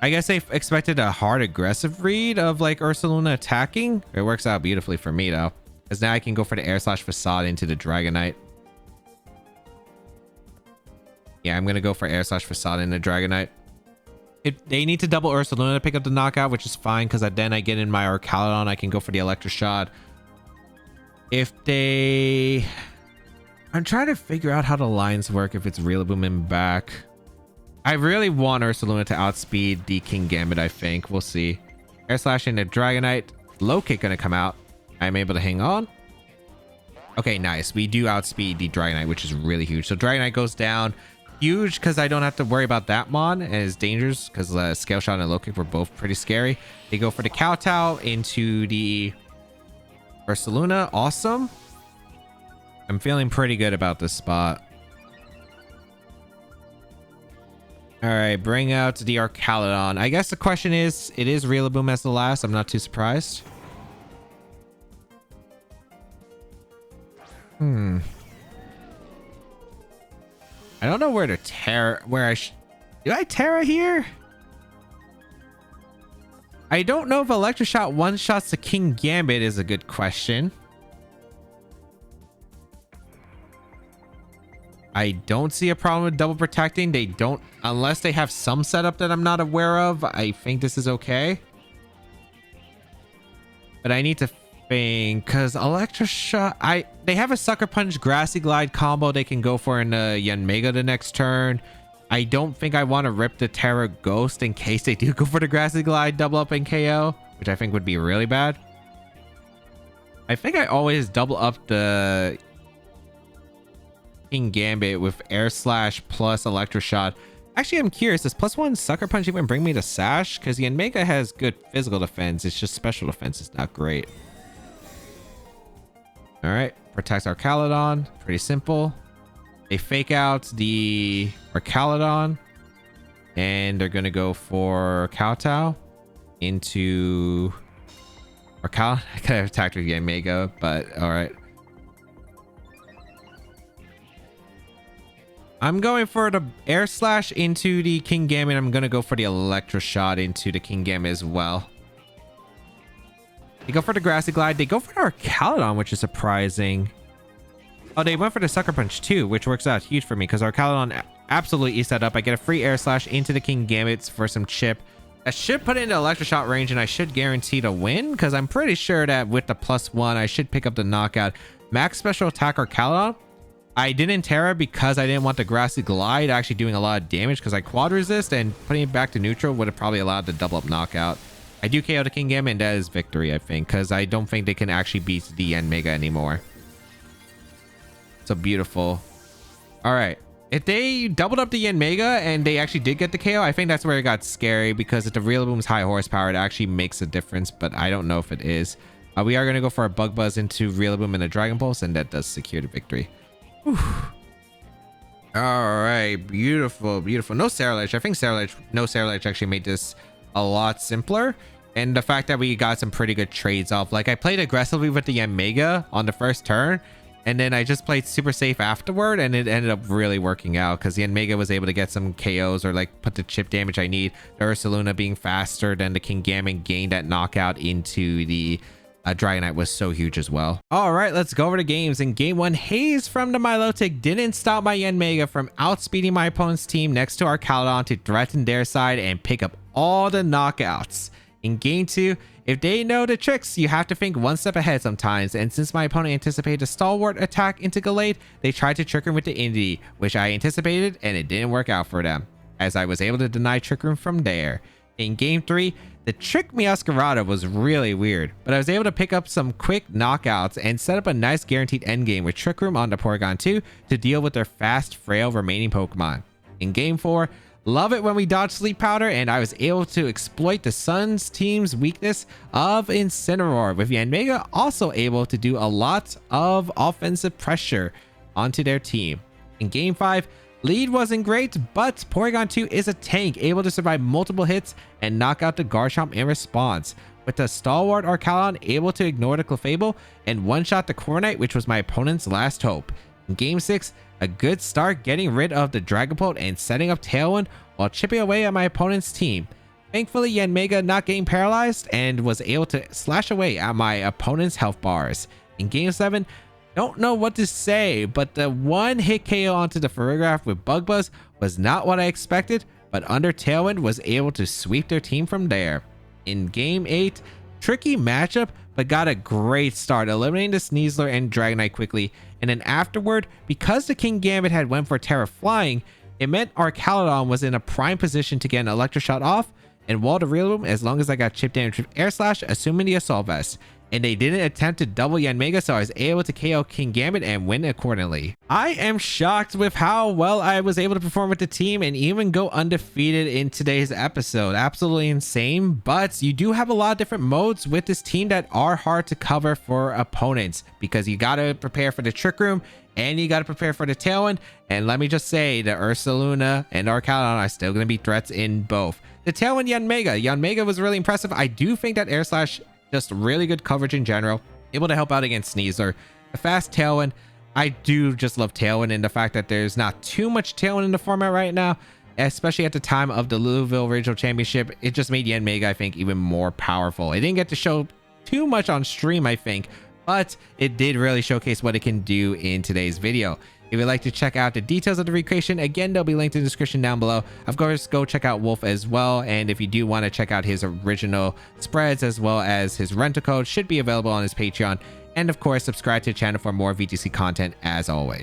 I guess they expected a hard aggressive read of like Ursaluna attacking. It works out beautifully for me though, because now I can go for the Air Slash Facade into the Dragonite. Yeah, I'm gonna go for Air Slash Facade in the Dragonite. They need to double Ursaluna to pick up the knockout, which is fine, because then I get in my Archaludon. I can go for the Electro Shot. If they... I'm trying to figure out how the lines work if it's Rillaboom in back. I really want Ursaluna to outspeed the King Gambit, I think. We'll see. Air Slash into Dragonite. Low Kick gonna come out. I'm able to hang on. Okay, nice. We do outspeed the Dragonite, which is really huge. So Dragonite goes down. Huge, because I don't have to worry about that mon, and it's dangerous because Scale Shot and Low Kick were both pretty scary. They go for the Kowtow into the Ursaluna. Awesome. I'm feeling pretty good about this spot. All right, bring out the Archaludon. I guess the question is, it is Rillaboom as the last. I'm not too surprised. I don't know where to Terra... Do I Terra here? I don't know if Electro Shot one-shots the King Gambit is a good question. I don't see a problem with double protecting. They don't... Unless they have some setup that I'm not aware of, I think this is okay. But I need to think, because Electro Shot... They have a Sucker Punch Grassy Glide combo they can go for in the Yanmega the next turn. I don't think I want to rip the Terra Ghost in case they do go for the Grassy Glide double up and KO, which I think would be really bad. I think I always double up the King Gambit with Air Slash plus Electro Shot. Actually, I'm curious, does +1 Sucker Punch even bring me to Sash? Because Yanmega has good physical defense. It's just special defense is not great. All right, protects Archaludon. Pretty simple. They fake out the Archaludon, and they're going to go for Kowtow into Archaludon. I could have attacked with Yanmega, but all right. I'm going for the Air Slash into the King Gambit. I'm going to go for the Electro Shot into the King Gambit as well. They go for the Grassy Glide. They go for the Archaludon, which is surprising. Oh, they went for the Sucker Punch too, which works out huge for me because Archaludon absolutely eats that up. I get a free Air Slash into the King Gambit for some chip. I should put it into electroshock range and I should guarantee to win, because I'm pretty sure that with the +1 I should pick up the knockout. Max special attack Archaludon. I didn't Terra because I didn't want the grassy glide actually doing a lot of damage, because I quad resist, and putting it back to neutral would have probably allowed the double up knockout. I do KO the Kingambit, and that is victory, I think, because I don't think they can actually beat the Yanmega anymore. So beautiful. All right. If they doubled up the Yanmega and they actually did get the KO, I think that's where it got scary, because if the Rillaboom's high horsepower, it actually makes a difference, but I don't know if it is. We are going to go for a Bug Buzz into Rillaboom and a Dragon Pulse, and that does secure the victory. Whew. All right. Beautiful, beautiful. No Sarilege. I think no Sarilege actually made this a lot simpler. And the fact that we got some pretty good trades off. Like, I played aggressively with the Yanmega on the first turn, and then I just played super safe afterward, and it ended up really working out, because the Yanmega was able to get some KOs or like put the chip damage I need. The Ursaluna being faster than the Kingambit gained that knockout into the Dragonite was so huge as well. All right, let's go over the games. In game 1, Haze from the Milotic didn't stop my Yanmega from outspeeding my opponent's team next to Archaludon to threaten their side and pick up all the knockouts. In game 2, if they know the tricks, you have to think one step ahead sometimes, and since my opponent anticipated a Stalwart attack into Gallade, they tried to trick him with the Indy, which I anticipated, and it didn't work out for them, as I was able to deny Trick Room from there. In game 3, the Trick Meowscarada was really weird, but I was able to pick up some quick knockouts and set up a nice guaranteed endgame with Trick Room on the Porygon 2 to deal with their fast, frail remaining Pokemon. In game 4, love it when we dodge Sleep Powder, and I was able to exploit the Sun's team's weakness of Incineroar, with Yanmega also able to do a lot of offensive pressure onto their team. In game 5, lead wasn't great, but Porygon 2 is a tank, able to survive multiple hits and knock out the Garchomp in response, with the Stalwart Archaludon able to ignore the Clefable and one-shot the Corviknight, which was my opponent's last hope. In game 6, a good start getting rid of the Dragapult and setting up Tailwind while chipping away at my opponent's team. Thankfully, Yanmega not getting paralyzed and was able to slash away at my opponent's health bars. In game 7, don't know what to say, but the one hit KO onto the Farigiraf with Bug Buzz was not what I expected, but under Tailwind was able to sweep their team from there. In game 8, tricky matchup, but got a great start, eliminating the Sneasler and Dragonite quickly, and then afterward, because the Kingambit had went for Terra Flying, it meant Archaludon was in a prime position to get an Electroshot off and wall the Rillaboom as long as I got chip damage with Air Slash, assuming the Assault Vest. And they didn't attempt to double Yanmega, so I was able to KO Kingambit and win accordingly. I am shocked with how well I was able to perform with the team and even go undefeated in today's episode. Absolutely insane, but you do have a lot of different modes with this team that are hard to cover for opponents, because you got to prepare for the Trick Room and you got to prepare for the Tailwind. And let me just say, the Ursaluna and Archaludon are still going to be threats in both. The Tailwind Yanmega was really impressive. I do think that Air Slash, just really good coverage in general, able to help out against Sneasler. The fast Tailwind, I do just love Tailwind, and the fact that there's not too much Tailwind in the format right now, especially at the time of the Louisville Regional Championship, it just made Yanmega, I think, even more powerful. It didn't get to show too much on stream, I think, but it did really showcase what it can do in today's video. If you'd like to check out the details of the recreation, again, they'll be linked in the description down below. Of course, go check out Wolfe as well. And if you do want to check out his original spreads as well as his rental code, should be available on his Patreon. And of course, subscribe to the channel for more VGC content as always.